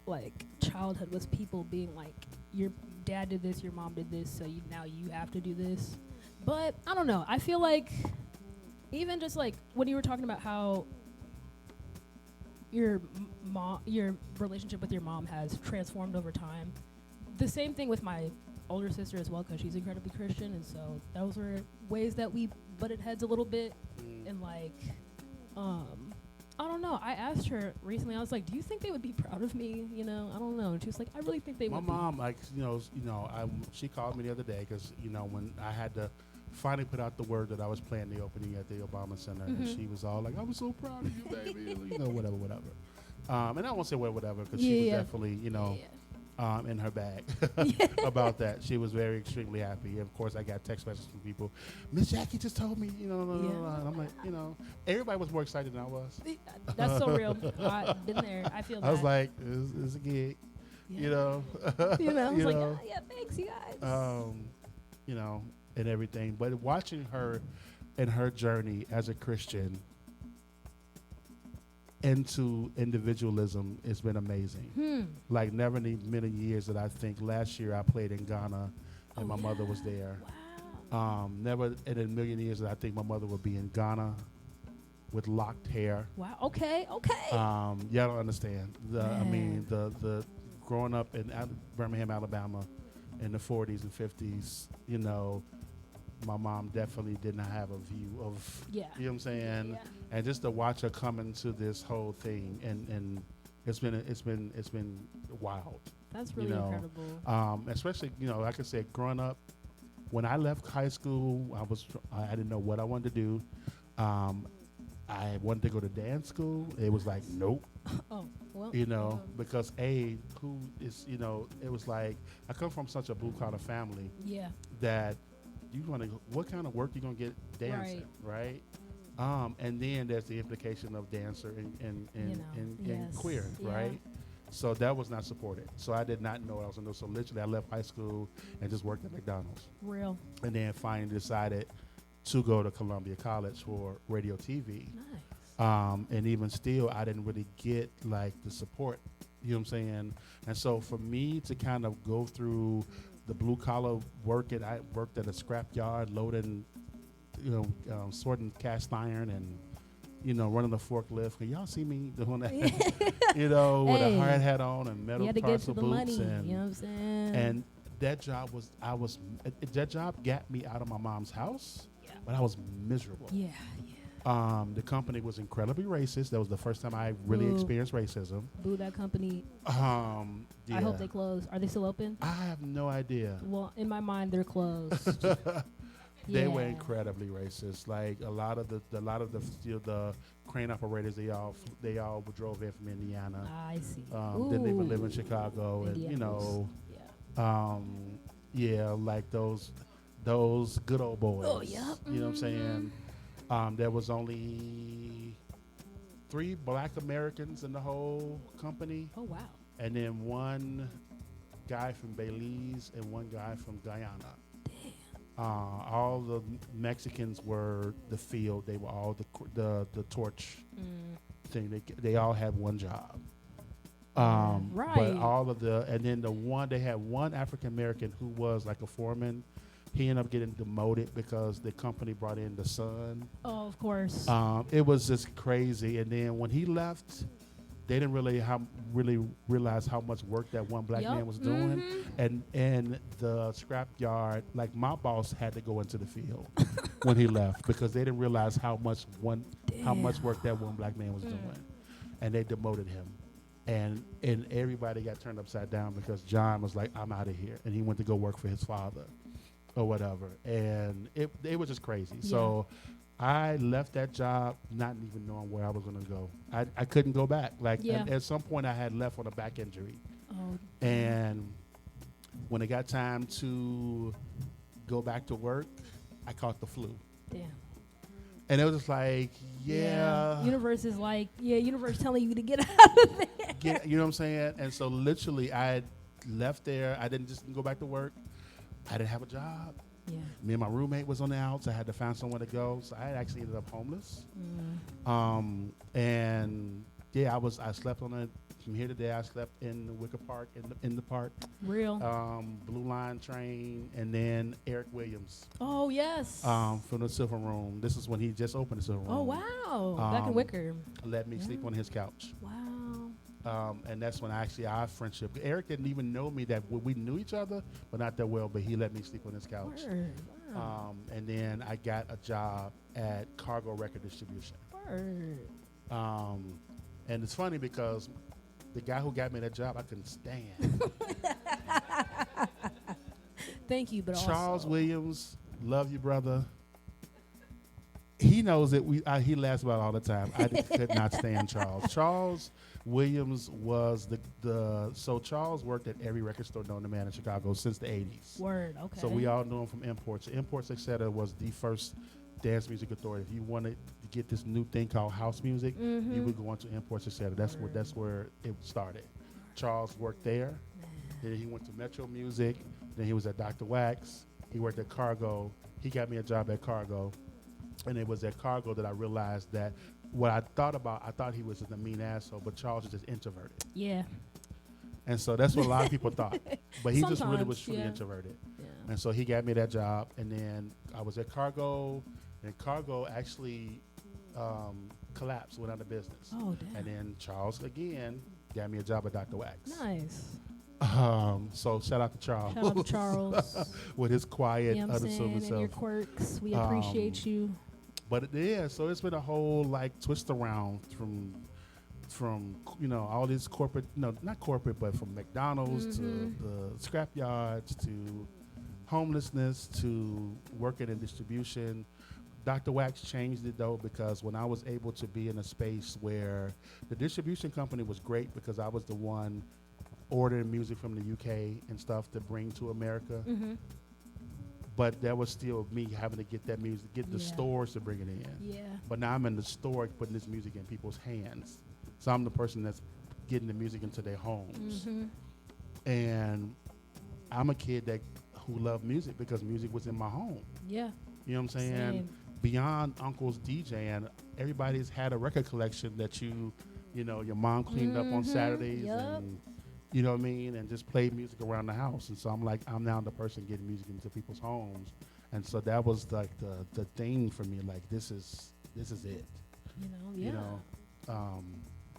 like, childhood was people being like, your dad did this, your mom did this, so now you have to do this. But, I don't know. I feel like, even just, like, when you were talking about how your relationship with your mom has transformed over time, the same thing with my older sister as well, because she's incredibly Christian, and so those were ways that we butted heads a little bit. And like I don't know, I asked her recently, I was like, do you think they would be proud of me? I don't know. And she was like, I really think they my would. mom, like, she called me the other day because when I had to finally put out the word that I was playing the opening at the Obama Center, and she was all like, I'm so proud of you, baby. Whatever. And I won't say whatever because she was definitely in her bag about that. She was very extremely happy. And of course, I got text messages from people. Miss Jackie just told me, and I'm like, everybody was more excited than I was. That's so real. I've been there. I feel that. I was like, it's a gig, I was like, yeah, thanks, you guys. And everything. But watching her and her journey as a Christian into individualism has been amazing. Like never in many years that I think. Last year I played in Ghana and my mother was there. Wow. Never in a million years that I think my mother would be in Ghana with locked hair. Wow. Okay. Y'all don't understand. The growing up in Birmingham, Alabama in the 40s and 50s, my mom definitely did not have a view of, you know what I'm saying? Yeah. And just to watch her come into this whole thing, and it's been wild. That's really incredible. Especially, like I said, growing up, when I left high school, I didn't know what I wanted to do. I wanted to go to dance school. It was like, nope. Oh, well. Because who is, it was like, I come from such a blue collar family. Yeah. That what kind of work you gonna get dancing, right? And then there's the implication of dancer and queer, right? So that was not supported. So I did not know what I was gonna do. So literally I left high school and just worked at McDonald's. Real. And then finally decided to go to Columbia College for radio TV. Nice. And even still, I didn't really get like the support, you know what I'm saying? And so for me to kind of go through the blue collar work, and I worked at a scrap yard loading, sorting cast iron and, running the forklift. Can y'all see me doing that? With a hard hat on and metal tarsal boots. Money, and, you know what I'm saying? And that job that job got me out of my mom's house, but I was miserable. Yeah. The company was incredibly racist. That was the first time I really experienced racism. Boo that company. Yeah. I hope they close. Are they still open? I have no idea. Well, in my mind, they're closed. They were Yeah. incredibly racist. Like a lot of the still the crane operators, they all drove in from Indiana. I see. Didn't even live in Ooh. Chicago, and Indianapolis. Yeah. yeah, like those good old boys. Oh, yep. You know what I'm saying? There was only 3 Black Americans in the whole company, Oh wow. and then one guy from Belize and one guy from Guyana. All the Mexicans were the field. They were all the torch thing. They all had one job. But Right. all of and then they had one African American who was like a foreman. He ended up getting demoted because the company brought in the son. Oh, of course. It was just crazy. And then when he left, they didn't really realize how much work that one black Yup. man was doing. And the scrap yard, like my boss had to go into the field when he left because they didn't realize how much work that one black man was doing. And they demoted him. And everybody got turned upside down because John was like, I'm out of here. And he went to go work for his father or whatever. And it was just crazy. Yeah. So I left that job not even knowing where I was going to go. I couldn't go back. Like Yeah. at some point I had left on a back injury. Oh. And when it got time to go back to work, I caught the flu. Damn. And it was just like, yeah. Universe is like, universe telling you to get out of there. You know what I'm saying? And so literally I had left there. I didn't just go back to work. I didn't have a job. Yeah. Me and my roommate was on the outs. I had to find somewhere to go. So I actually ended up homeless. And yeah, I slept on it. From here to there, I slept in the Wicker Park, in the park. Real. Blue Line train, and then Eric Williams Oh yes. from the Silver Room. This is when he just opened the Silver Room. Oh wow. Back in Wicker. Let me sleep on his couch. Wow. And that's when our friendship. Eric didn't even know me that we knew each other, but not that well. But he let me sleep on his couch. Word. Wow. And then I got a job at Cargo Record Distribution. Word. And it's funny because the guy who got me that job, I couldn't stand. Thank you, but Charles also. Williams, love you, brother. He knows that he laughs about it all the time. I could not stand Charles. Charles Williams was so Charles worked at every record store known to man in Chicago since the 80s. Word. Okay. So we all knew him from Imports. Imports, etc. was the first dance music authority. If you wanted to get this new thing called house music, you would go into Imports, etc. That's where it started. Charles worked there. Then he went to Metro Music. Then he was at Dr. Wax. He worked at Cargo. He got me a job at Cargo. And it was at Cargo that I realized that what I thought he was just a mean asshole, but Charles is just introverted. Yeah. And so that's what a lot of people thought. But he just really Sometimes, was truly yeah. introverted. Yeah. And so he got me that job. And then I was at Cargo, and Cargo actually collapsed, went out of business. Oh damn. And then Charles, again, got me a job at Dr. Wax. Nice. So shout out to Charles. Shout out to Charles. With his quiet, You know what I'm unassuming saying? And your self. quirks. We appreciate you. But yeah, so it's been a whole like twist around from all these corporate, not corporate, but from McDonald's to the scrap yards to homelessness to working in distribution. Dr. Wax changed it though, because when I was able to be in a space where the distribution company was great because I was the one ordering music from the UK and stuff to bring to America. But that was still me having to get that music, get the Yeah. stores to bring it in. Yeah. But now I'm in the store putting this music in people's hands. So I'm the person that's getting the music into their homes. And I'm a kid who loved music because music was in my home. Yeah. You know what I'm saying? Same. Beyond Uncle's DJing, everybody's had a record collection that your mom cleaned up on Saturdays Yup. and you know what I mean, and just played music around the house. And so I'm now the person getting music into people's homes. And so that was like the thing for me, like this is it. Yeah. You know.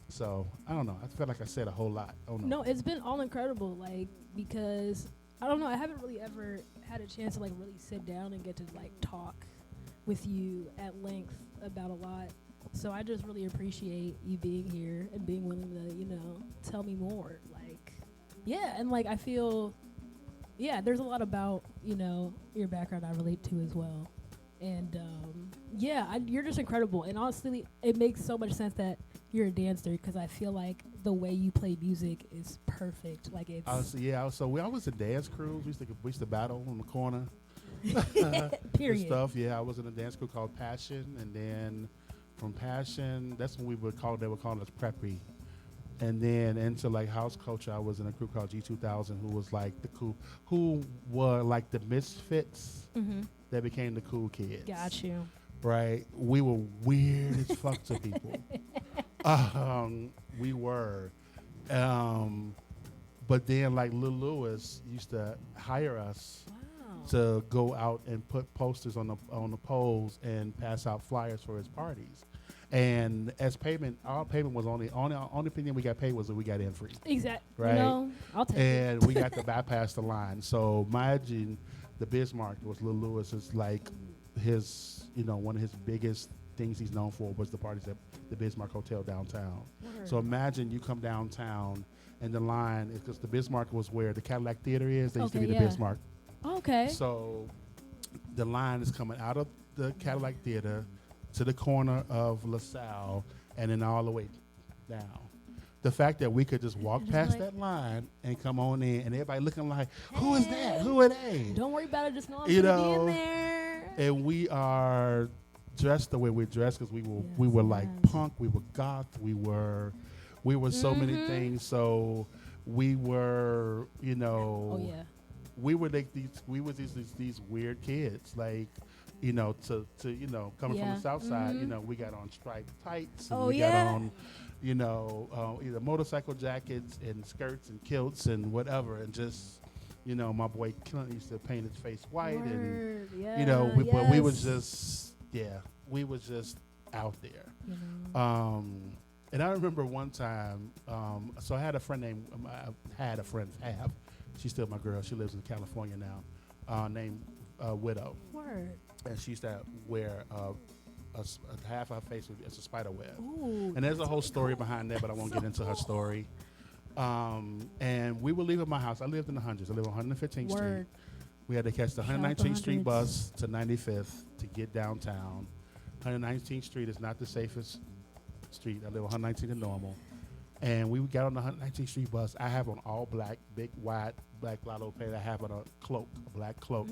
So I don't know. I feel like I said a whole lot. Oh no. No, it's been all incredible, like, because I don't know, I haven't really ever had a chance to like really sit down and get to like talk with you at length about a lot. So I just really appreciate you being here and being willing to, tell me more. Like, yeah, and like I feel, yeah, there's a lot about, your background I relate to as well. And yeah, you're just incredible. And honestly, it makes so much sense that you're a dancer because I feel like the way you play music is perfect. Like it's So I was in dance crews. We used to battle on the corner. period. And stuff. Yeah, I was in a dance crew called Passion, and then from Passion, that's when they would call us preppy. And then into like house culture, I was in a crew called G2000, who was like who were like the misfits that became the cool kids. Got you. Right? We were weird as fuck to people. We were. But then like Lil Lewis used to hire us to go out and put posters on the poles and pass out flyers for his parties. And as payment, our payment was only opinion we got paid was that we got in free. Exactly. Right. I'll take it. And we got to bypass the line. So imagine the Bismarck was Lil Lewis is like his, one of his biggest things he's known for was the parties at the Bismarck Hotel downtown. Word. So imagine you come downtown and the line is because the Bismarck was where the Cadillac Theater is. They used to be the Bismarck. Okay. So the line is coming out of the Cadillac Theater to the corner of LaSalle and then all the way down. The fact that we could just walk past that line and come on in and everybody looking like, who is that? Who are they? Don't worry about it. Just know I'm gonna be in there. And we are dressed the way we're dressed because we were like punk, we were goth, we were so many things. So we were, we were like these weird kids, like, to coming from the South Side, we got on striped tights and we got on, either motorcycle jackets and skirts and kilts and whatever, and just, my boy Clint used to paint his face white, and but we was just we was just out there. And I remember one time, so I had a friend she's still my girl, she lives in California now, named Widow. Word. And she used to wear half of her face as a spider web. Ooh, and there's a whole story behind that, but I won't get into her story. And we would leave at my house. I lived in the hundreds. I lived on 115th Street. We had to catch the 119th Street bus to 95th to get downtown. 119th Street is not the safest street. I live on 119th and Normal. And we got on the 119th Street bus. I have on all black, big, wide, black blotto pad. I have on a black cloak.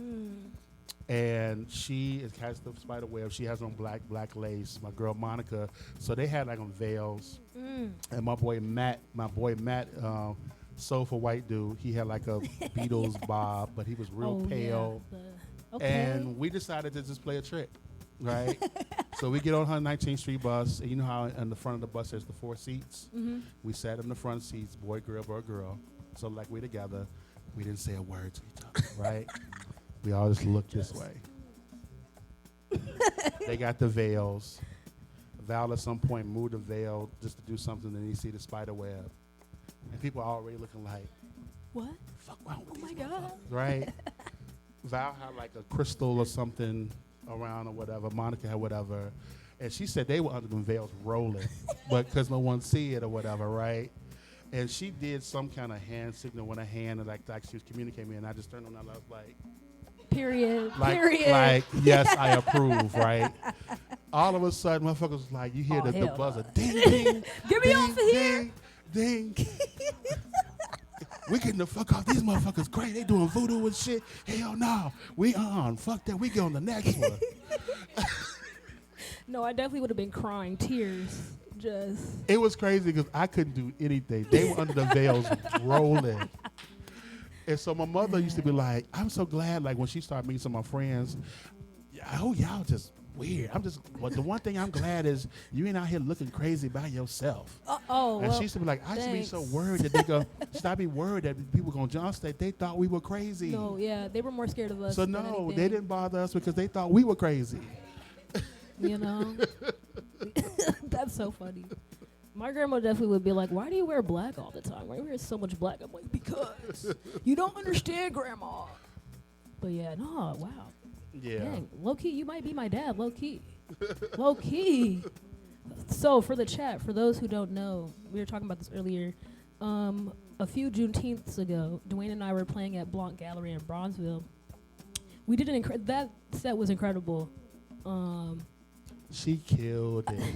And she has the spider web. She has on black lace. My girl Monica. So they had like on veils. And my boy Matt, soulful white dude. He had like a Beatles bob, but he was real pale. Okay. And we decided to just play a trick, right? So we get on 119th Street bus, and you know how in the front of the bus there's the 4 seats. We sat in the front seats, boy, girl. So like we together, we didn't say a word to each other, right? We all just looked this way. They got the veils. Val at some point moved the veil just to do something, and you see the spider web. And people are already looking like, what? Fuck wrong with these my God. Right? Val had like a crystal or something around or whatever. Monica had whatever. And she said they were under the veils rolling, but because no one see it or whatever, right? And she did some kind of hand signal with her hand, and like she was communicating me, and I just turned on and I was like, Period. Like, yes, I approve, right? All of a sudden, motherfuckers was like, you hear the buzzer, ding, ding. Get me off of here. Ding. We getting the fuck off. These motherfuckers crazy. They doing voodoo and shit. Hell no. We on. Fuck that. We get on the next one. No, I definitely would have been crying tears. It was crazy because I couldn't do anything. They were under the veils rolling. And so my mother used to be like, I'm so glad, like when she started meeting some of my friends, y'all just weird. The one thing I'm glad is you ain't out here looking crazy by yourself. And she used to be like, I used to be so worried that they go, should I be worried that people going to jump that they thought we were crazy? No, yeah, they were more scared of us. So no, they didn't bother us because they thought we were crazy. That's so funny. My grandma definitely would be like, why do you wear black all the time? Why do you wear so much black? I'm like, because you don't understand, Grandma. But yeah, no, wow. Yeah. Dang, low key, you might be my dad, low key. Low key. So for the chat, for those who don't know, we were talking about this earlier. A few Juneteenths ago, Duane and I were playing at Blanc Gallery in Bronzeville. We did that set was incredible. She killed it.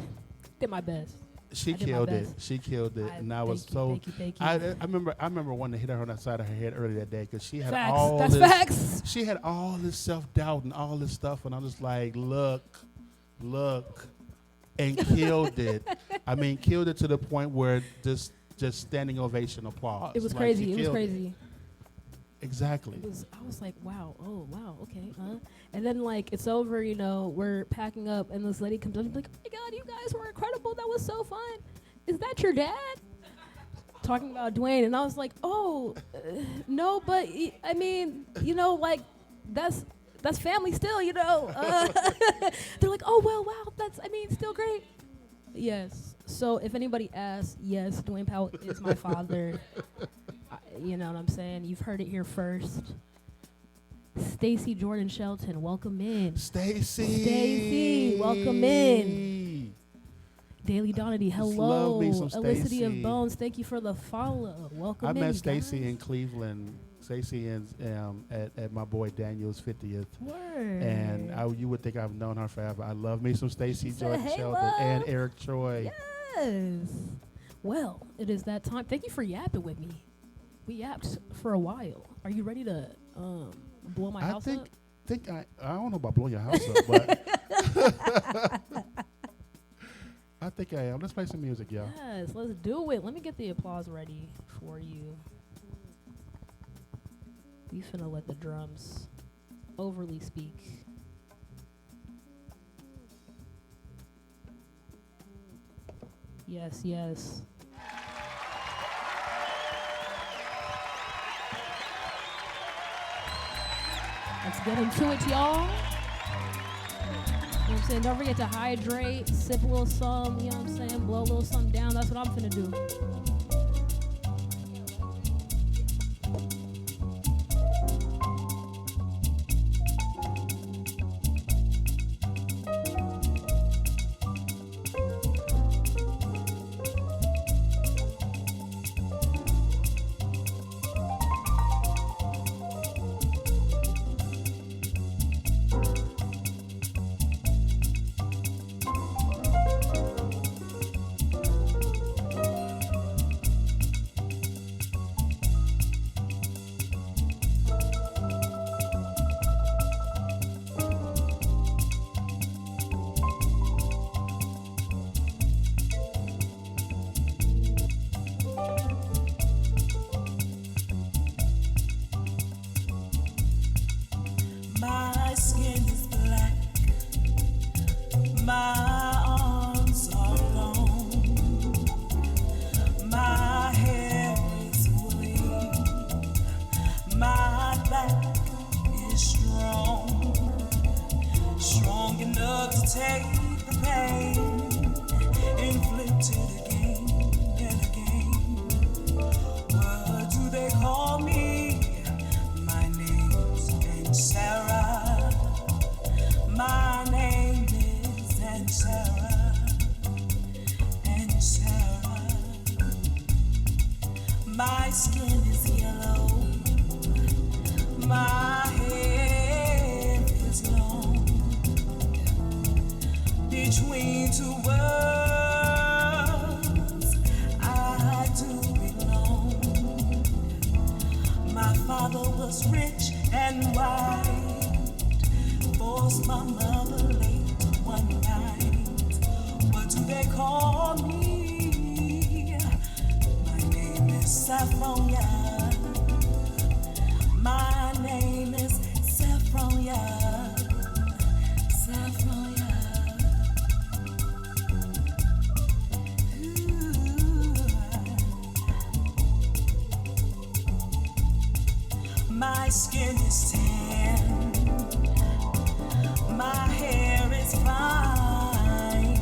Did my best. She I did my killed it. best. She killed it, and I was Thank you. I remember wanting to hit her on the side of her head earlier that day because she had Facts. all That's this. facts. She had all this self doubt and all this stuff, and I'm just like, look, and killed it. I mean, killed it to the point where just standing ovation, applause. It was Like, crazy. she It was killed crazy. Exactly. I was like, wow, oh wow, okay, and then like it's over, you know, we're packing up, and this lady comes up and like, oh my god, you guys were incredible, that was so fun. Is that your dad? Talking about Duane, and I was like, oh, no, but I mean, you know, like that's family still, you know. They're like, oh well, wow, that's still great. Yes. So if anybody asks, yes, Duane Powell is my father. You know what I'm saying? You've heard it here first. Stacy Jordan Shelton, welcome in. Stacy, welcome in. Daily Donity, hello. Love me some Elicity Stacey. of Bones, thank you for the follow. Welcome I in. met you Stacy guys. in Cleveland. Stacy at my boy Daniel's 50th. Word. And you would think I've known her forever. I love me some Stacy Say Jordan hey, Shelton love. and Eric Troy. Yes. Well, it is that time. Thank you for yapping with me. We yapped for a while. Are you ready to blow my house up? I don't know about blowing your house up, but I think I am. Let's play some music, y'all. Yes, let's do it. Let me get the applause ready for you. We finna let the drums overly speak. Yes, yes. Let's get into it, y'all. You know what I'm saying? Don't forget to hydrate, sip a little some, you know what I'm saying? Blow a little something down. That's what I'm finna do. My skin is black, my arms are long, my hair is woolly, my back is strong enough to take the pain, inflicted again and again. What do they call me? My name's Aunt Sarah. My name is Aunt Sarah. Aunt Sarah. My skin is yellow. My hair is long. Between two worlds, I do belong. My father was rich and white, forced my mother late one night. What do they call me? My name is Saffronia. My name is Saffronia. Saffronia. My skin is tan, my hair is fine,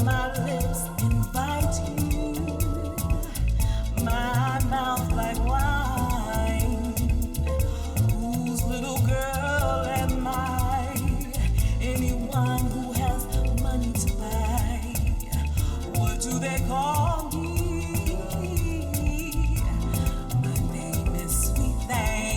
my lips invite you, my mouth like wine. Whose little girl am I? Anyone who has money to buy. What do they call me? My name is Sweet Thing.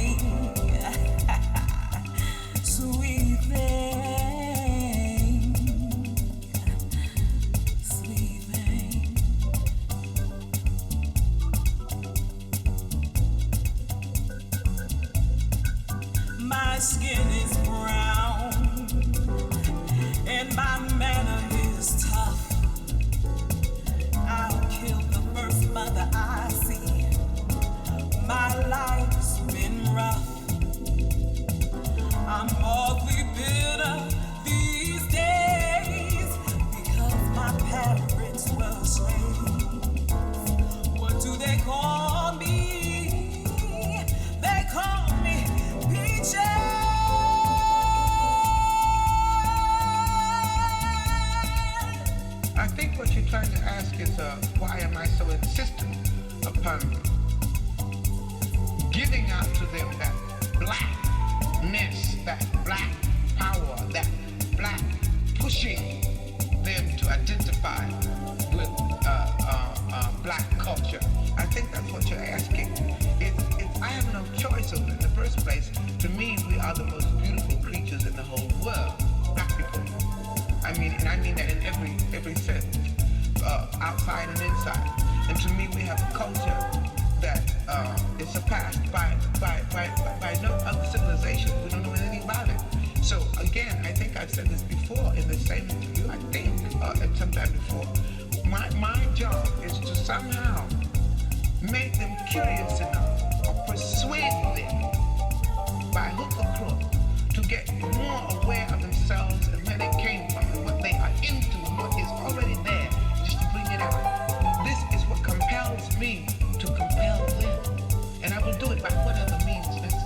My manner is tough. I'll kill the first mother I see. My life's been rough. I'm awfully bitter these days because my parents were slaves. What do they call me? They call me Peaches. I think what you're trying to ask is why am I so insistent upon giving out to them that blackness, that black power, that black pushing them to identify with black culture. I think that's what you're asking. I have no choice over it. In the first place, to me, we are the most beautiful creatures in the whole world, black people. I mean that in every sense, outside and inside. And to me, we have a culture that is surpassed by no other civilization. We don't know anything about it. So again, I think I've said this before in the same interview. I think at some time before. My job is to somehow make them curious enough or persuade them by hook or crook to get more aware of themselves and where they came from and what they are into and what is already there, just to bring it out. This is what compels me to compel them, and I will do it by whatever means necessary.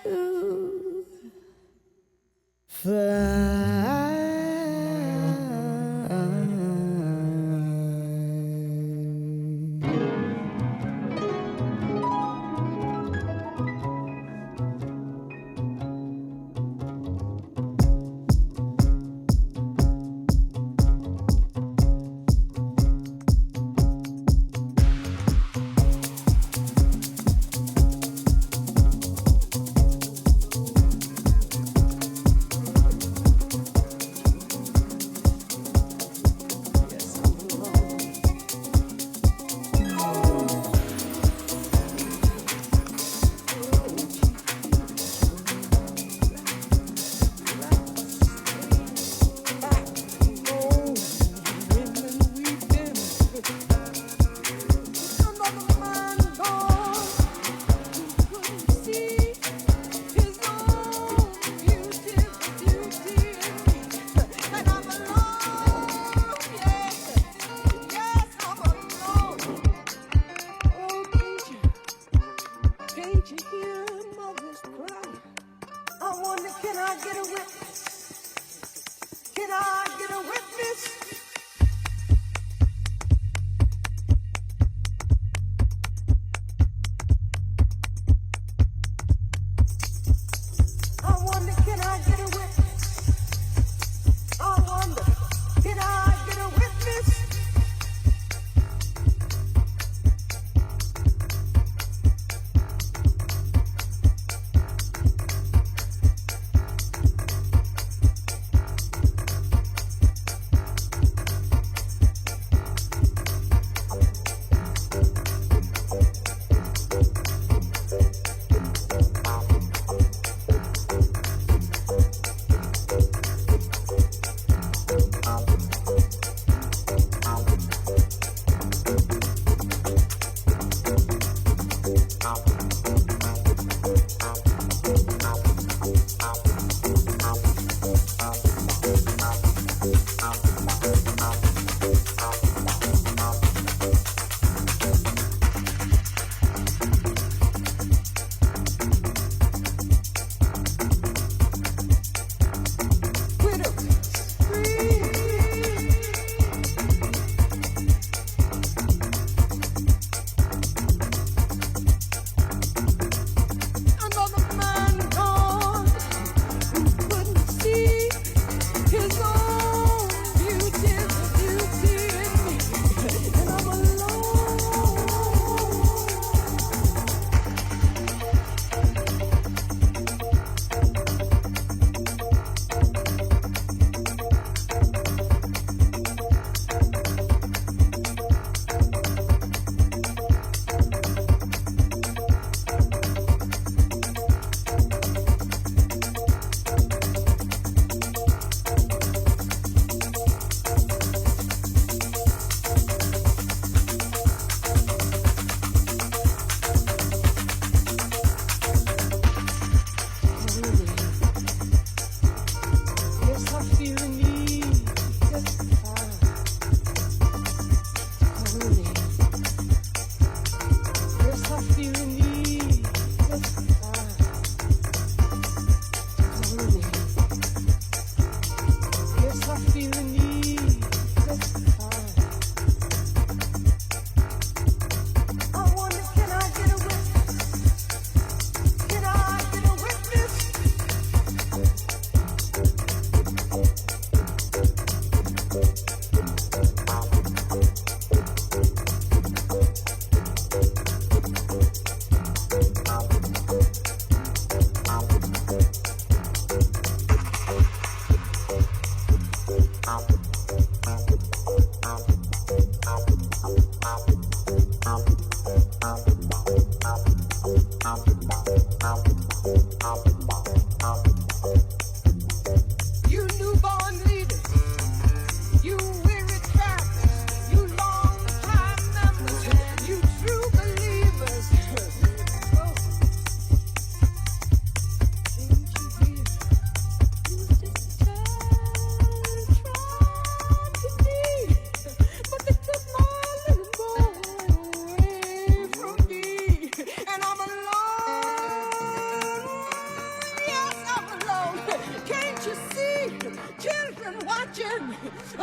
to fly.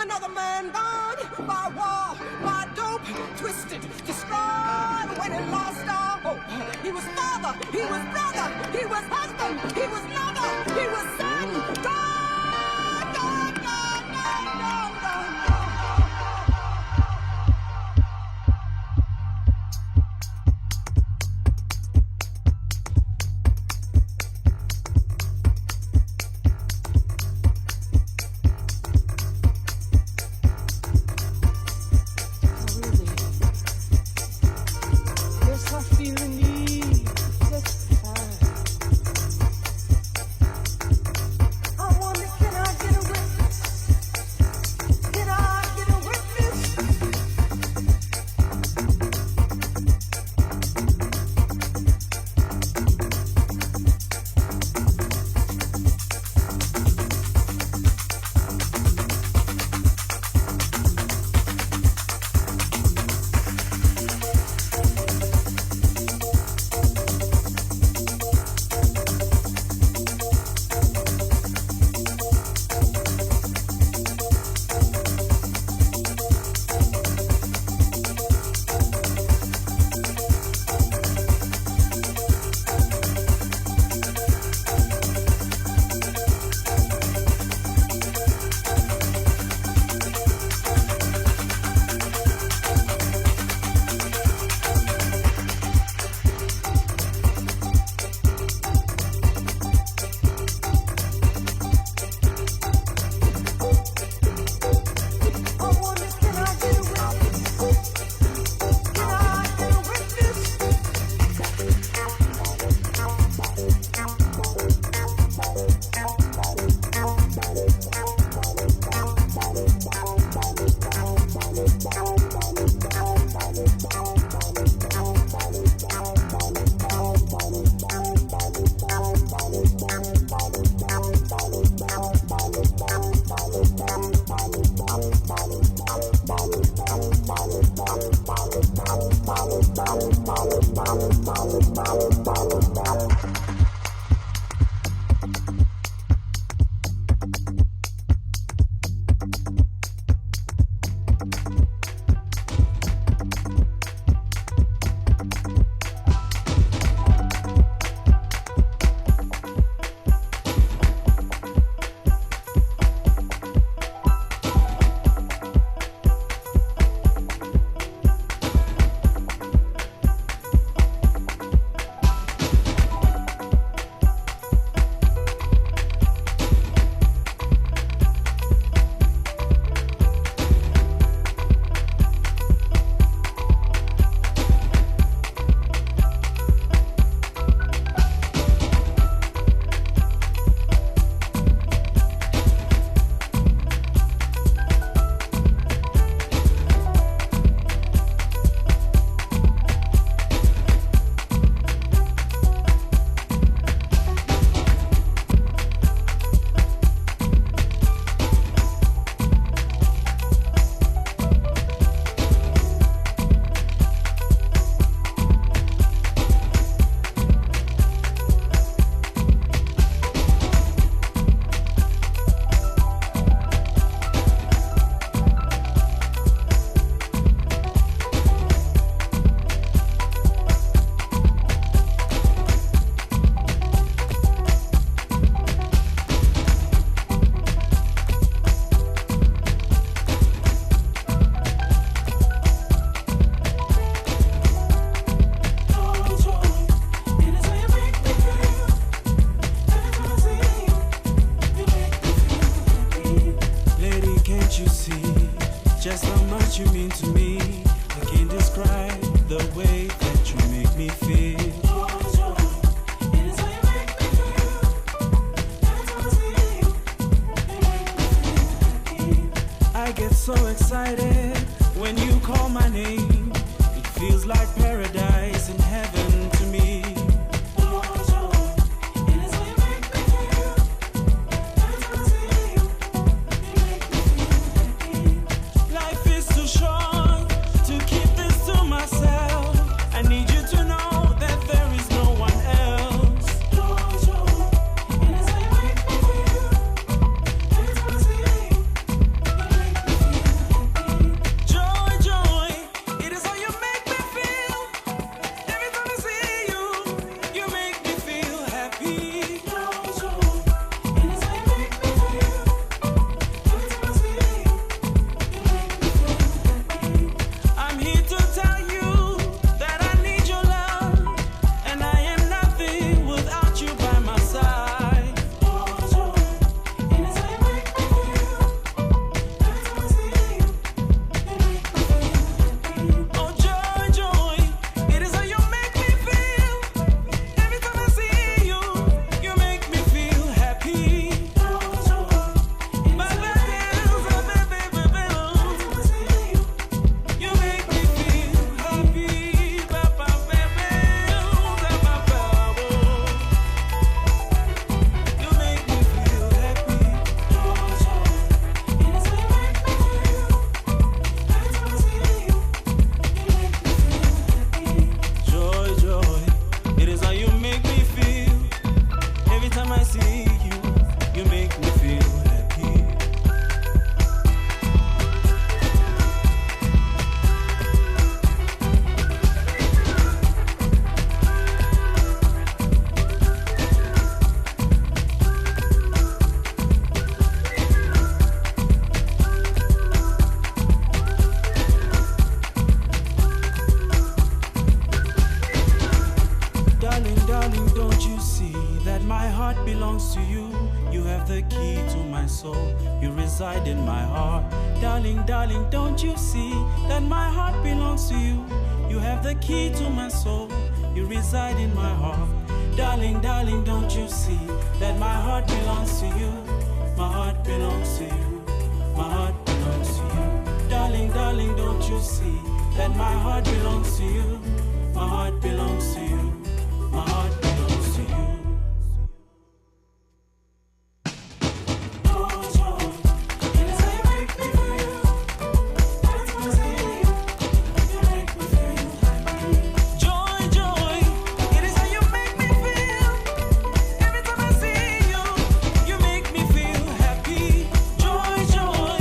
Another man bound by war, by dope, twisted, destroyed. When he lost all hope, he was father, he was brother, he was husband, he was lover, he was son. God, God, God, God, God, God, God. Yes, I feel the need. Yes, I wonder, can I get a witness? Can I get a witness? I wonder, can I get a witness? Can I get a witness? just how much you mean to me. I can't describe the way that you make me feel. I get so excited when you call my name. It feels like paradise and heaven to me. Life is too short to keep this to myself. I need you to know that there is no one else. I see you, you make me feel happy. Darling, darling, don't you see that my heart belongs to you? You have the key to my soul, you reside in my heart. Darling, darling, don't you see that my heart belongs to you? You have the key to my soul, you reside in my heart. Darling, darling, don't you see that my heart belongs to you? My heart belongs to you, my heart belongs to you. Darling, darling, don't you see that my heart belongs to you? My heart belongs to you, my heart belongs to you. Joy, joy, it is how you make me feel. Every time I see you, you make me feel happy. Joy, joy,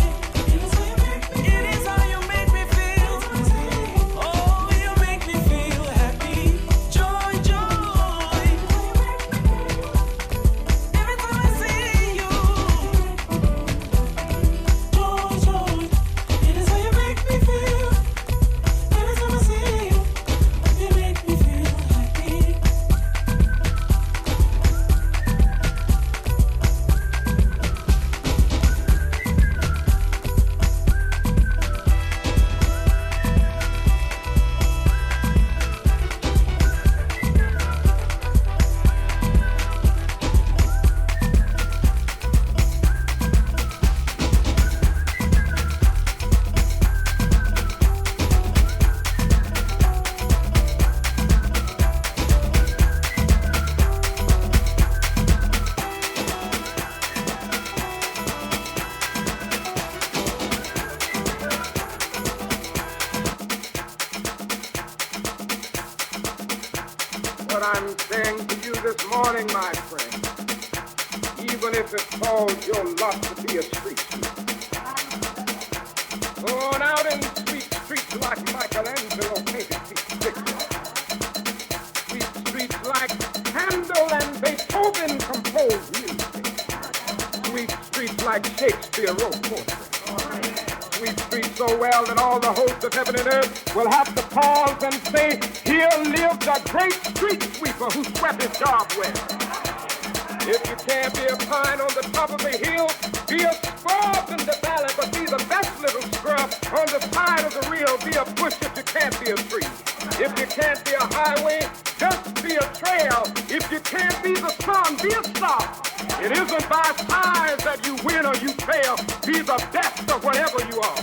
it is how you make me feel. It is how you make me feel. Oh, you make me feel happy. Joy, joy, every time I see you. Joy, joy, it is how you make me feel. Every time I see you, you make me feel happy. What I'm saying to you this morning, my friend, even if it falls your lot to be a street sweeper, go on out in sweet streets like Michelangelo painted these pictures. Sweet streets like Handel and Beethoven composed music. Sweet streets like Shakespeare wrote poetry. Sweet streets so well that all the hosts of heaven and earth will have to pause and say, here lived a great street sweeper who swept his job well. If you can't be a pine on the top of a hill, be a scrub in the valley, but be the best little scrub on the side of the reel. Be a bush if you can't be a tree. If you can't be a highway, just be a trail. If you can't be the sun, be a star. It isn't by size that you win or you fail. Be the best of whatever you are.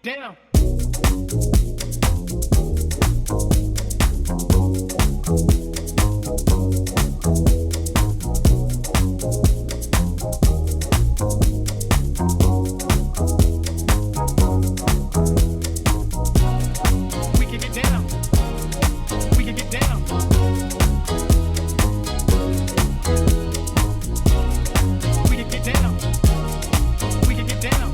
down. We can get down. We can get down. We can get down. We can get down. We can get down.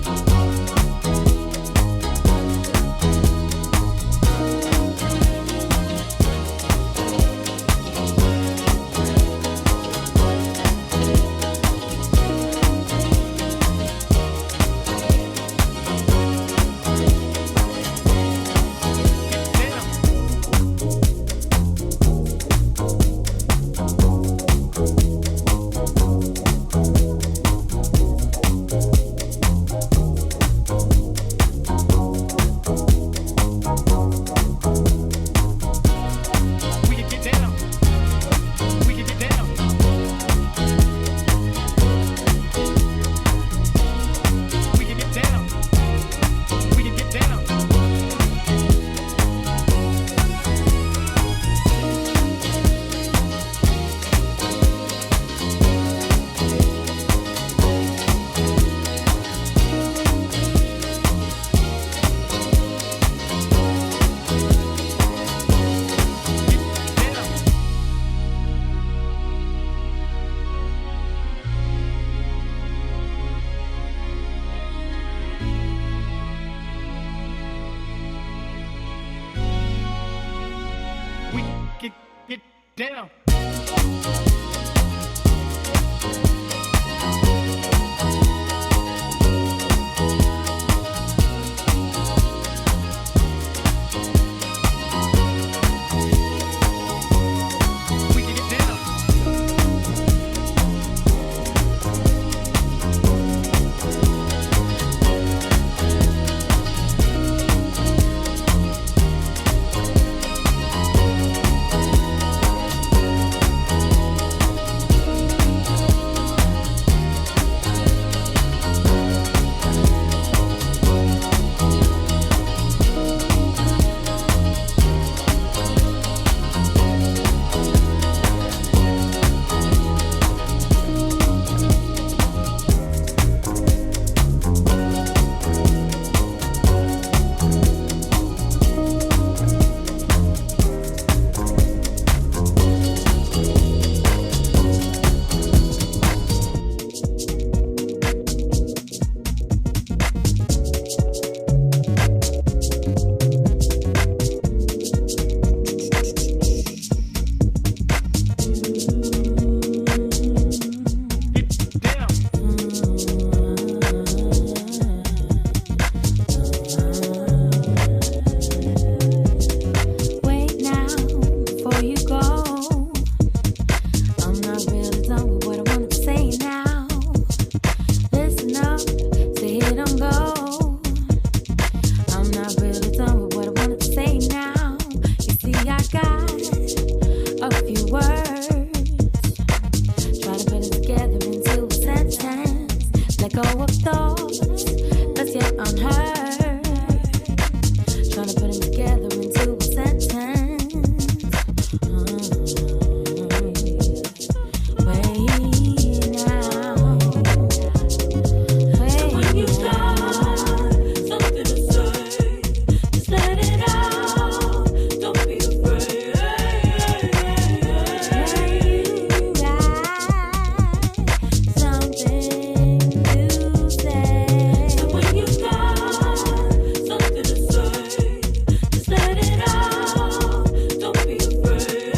We can get down. We can get down. We can get down. We can get down. We can get down. Wait now before you go. I'm not really done with what I wanted to say now. Listen up, say it don't go. I'm not really done with what I wanted to say now. You see, I got a few words. Try to put it together into a sentence. Let go of thoughts that's yet unheard. Trying to put them together into a sentence. Wait now. Wait when you got something to say, just let it out. Don't be afraid. You got something to say. So when you got something to say, just let it out. Don't be afraid.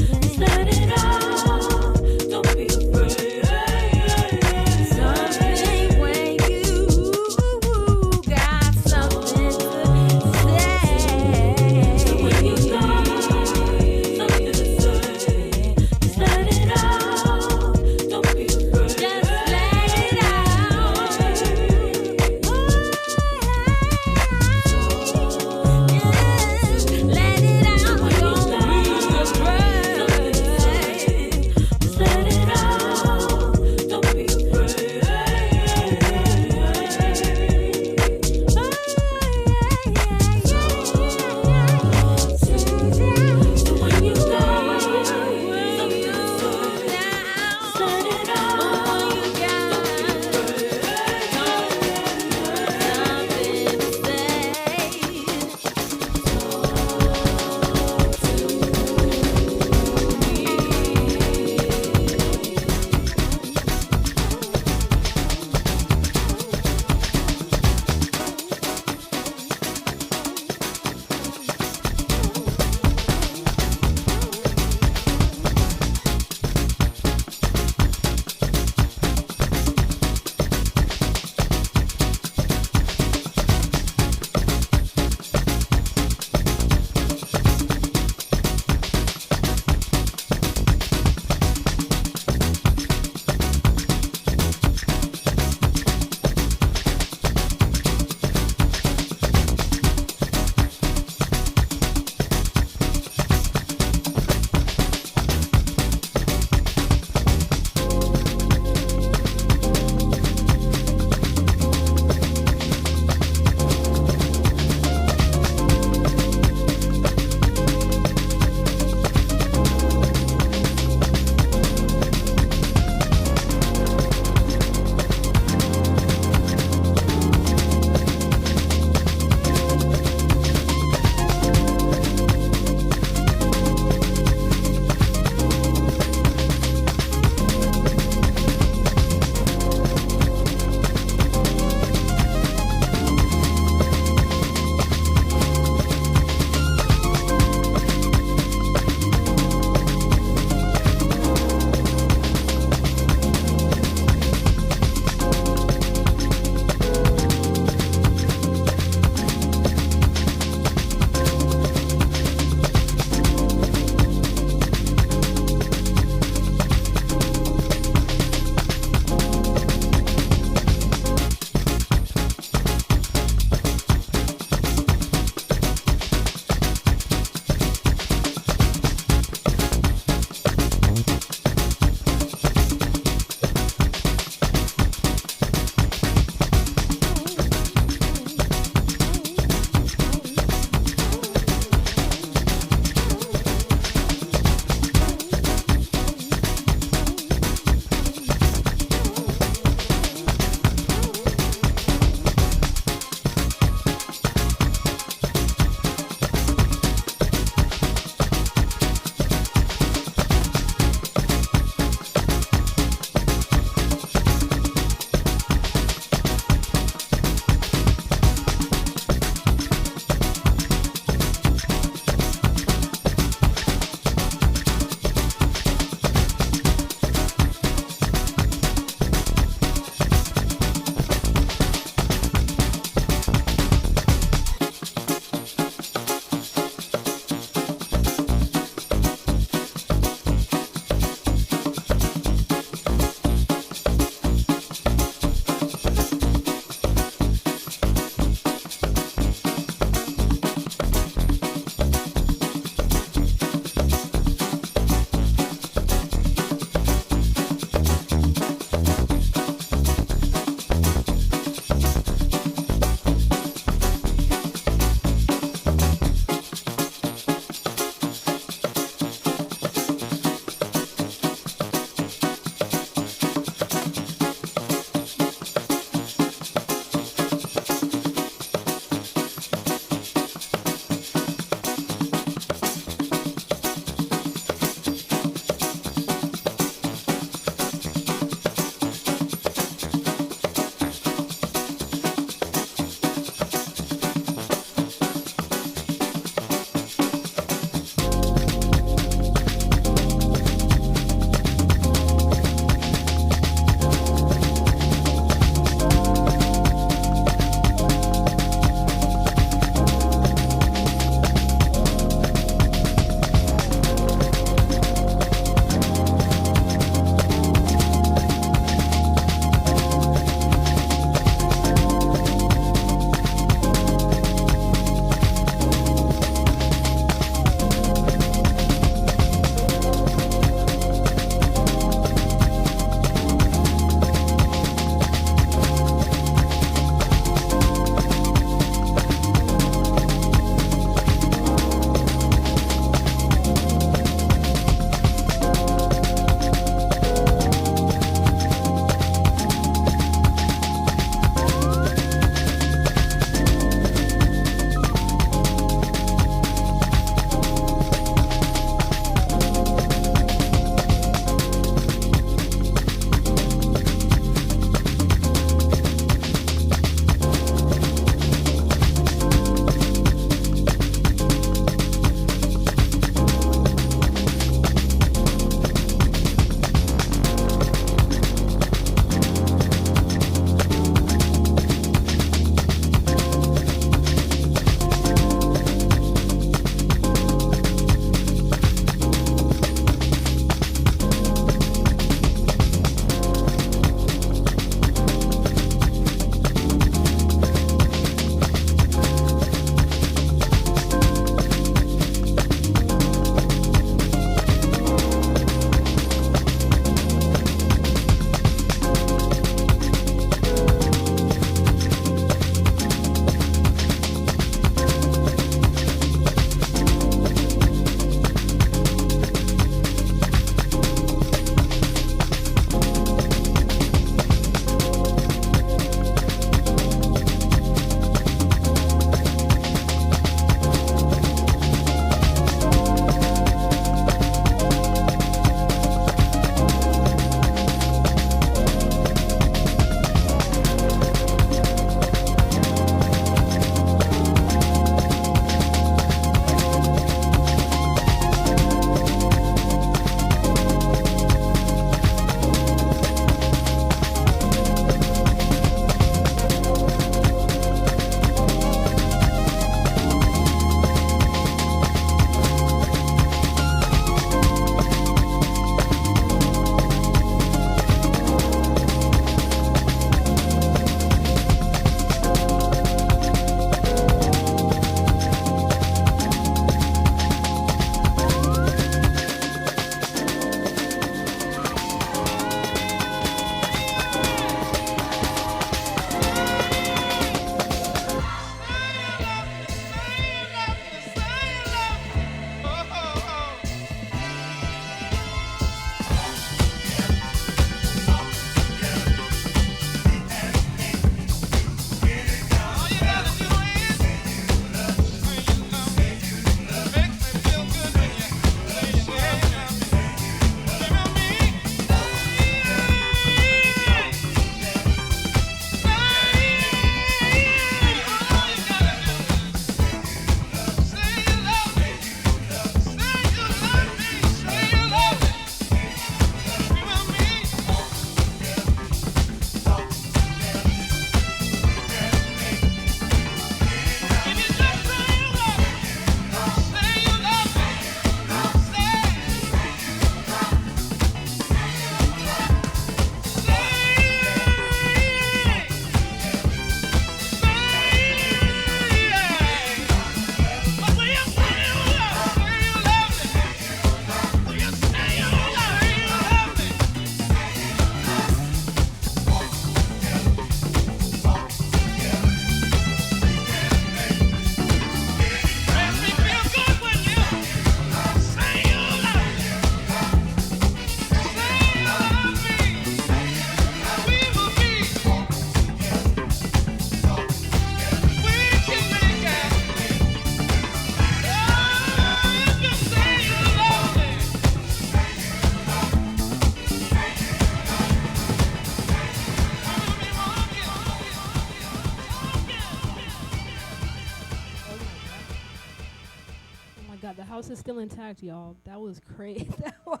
house is still intact, y'all. That was crazy. That was.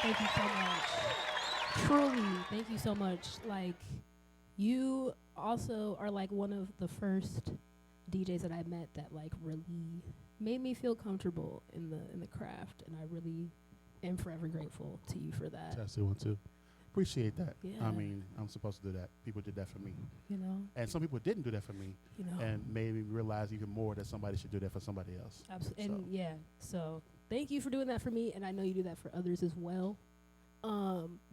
Thank you so much. Truly, thank you so much. Like, you also are like one of the first DJs that I met that like really made me feel comfortable in the craft, and I really am forever grateful to you for that. Tessie one too. Appreciate that. Yeah. I mean, I'm supposed to do that. People did that for me. You know. And some people didn't do that for me. You know. And made me realize even more that somebody should do that for somebody else. Absolutely. So. And yeah, so thank you for doing that for me, and I know you do that for others as well.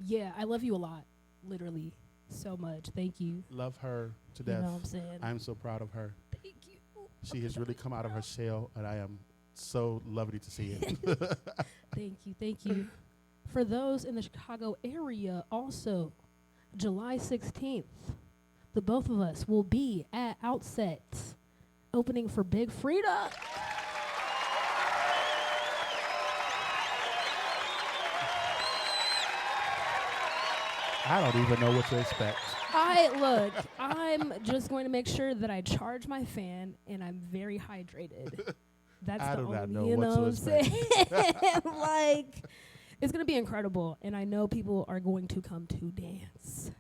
Yeah, I love you a lot, literally, so much. Thank you. Love her to You death. know what I'm saying? I'm so proud of her. Thank you. She has really come out of her shell, and I am so lovely to see it. Thank you. For those in the Chicago area, also, July 16th, the both of us will be at Outset, opening for Big Frida. I don't even know what to expect. I'm just going to make sure that I charge my fan and I'm very hydrated. That's I the do only, not know you what know to what I'm saying? expect. Like, it's going to be incredible. And I know people are going to come to dance.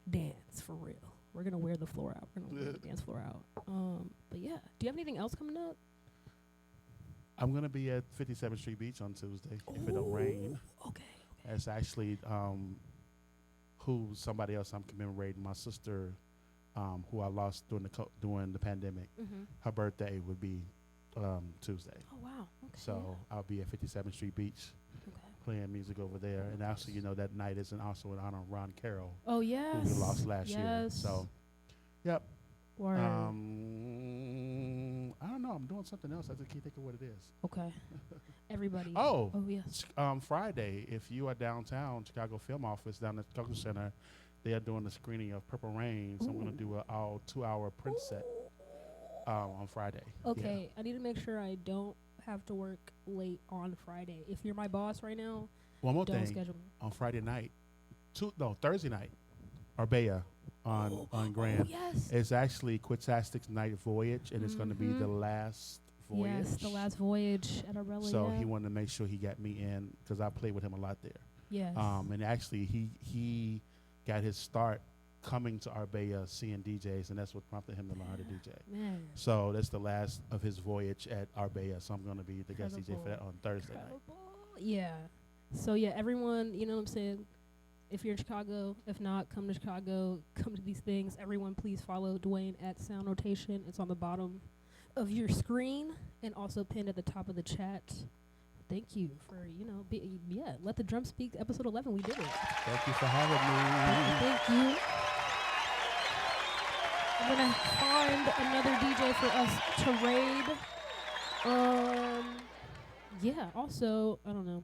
Dance, for real. We're going to wear the floor out. We're going to wear the dance floor out. But yeah, do you have anything else coming up? I'm going to be at 57th Street Beach on Tuesday, if it don't rain. Okay. It's actually somebody else I'm commemorating. My sister, who I lost during the pandemic. Mm-hmm. Her birthday would be Tuesday. Oh, wow. Okay. So I'll be at 57th Street Beach playing music over there. And actually, you know, that night is also in honor of Ron Carroll. Oh, yes. Who we lost last year. So, yep. Word. I don't know. I'm doing something else. I just can't think of what it is. Okay. Everybody. Oh, yes. Friday, if you are downtown, Chicago Film Office down at the Cultural Center, they are doing a screening of Purple Rain. So I'm going to do a 2-hour print set on Friday. Okay, I need to make sure I don't have to work late on Friday. If you're my boss right now, One more don't thing. schedule me. On Friday night, Thursday night, Arbea on Grand. Yes. It's actually Quitsastic's Night Voyage, and it's going to be the last voyage. Yes, the last voyage at Arbella. So he wanted to make sure he got me in because I played with him a lot there. Yes. And actually, he got his start coming to Arbea, seeing DJs, and that's what prompted him to learn how to DJ. Man. So that's the last of his voyage at Arbea. So I'm going to be the guest DJ for that on Thursday night. Yeah. So yeah, everyone, you know what I'm saying? If you're in Chicago, if not, come to Chicago, come to these things. Everyone, please follow Duane at Sound Rotation. It's on the bottom of your screen and also pinned at the top of the chat. Thank you for, Let the Drum Speak, episode 11. We did it. Thank you for having me. Thank you. I'm going to find another DJ for us to raid. Also, I don't know.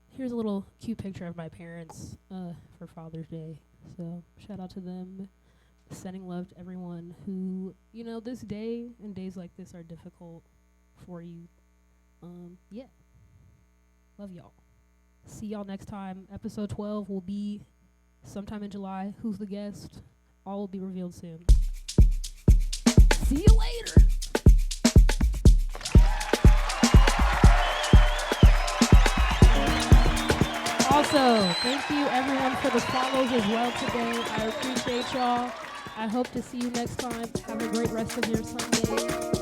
Here's a little cute picture of my parents for Father's Day. So shout out to them. Sending love to everyone who, this day and days like this are difficult for you. Love y'all. See y'all next time. Episode 12 will be sometime in July. Who's the guest? All will be revealed soon. See you later. Also, thank you everyone for the follows as well today. I appreciate y'all. I hope to see you next time. Have a great rest of your Sunday.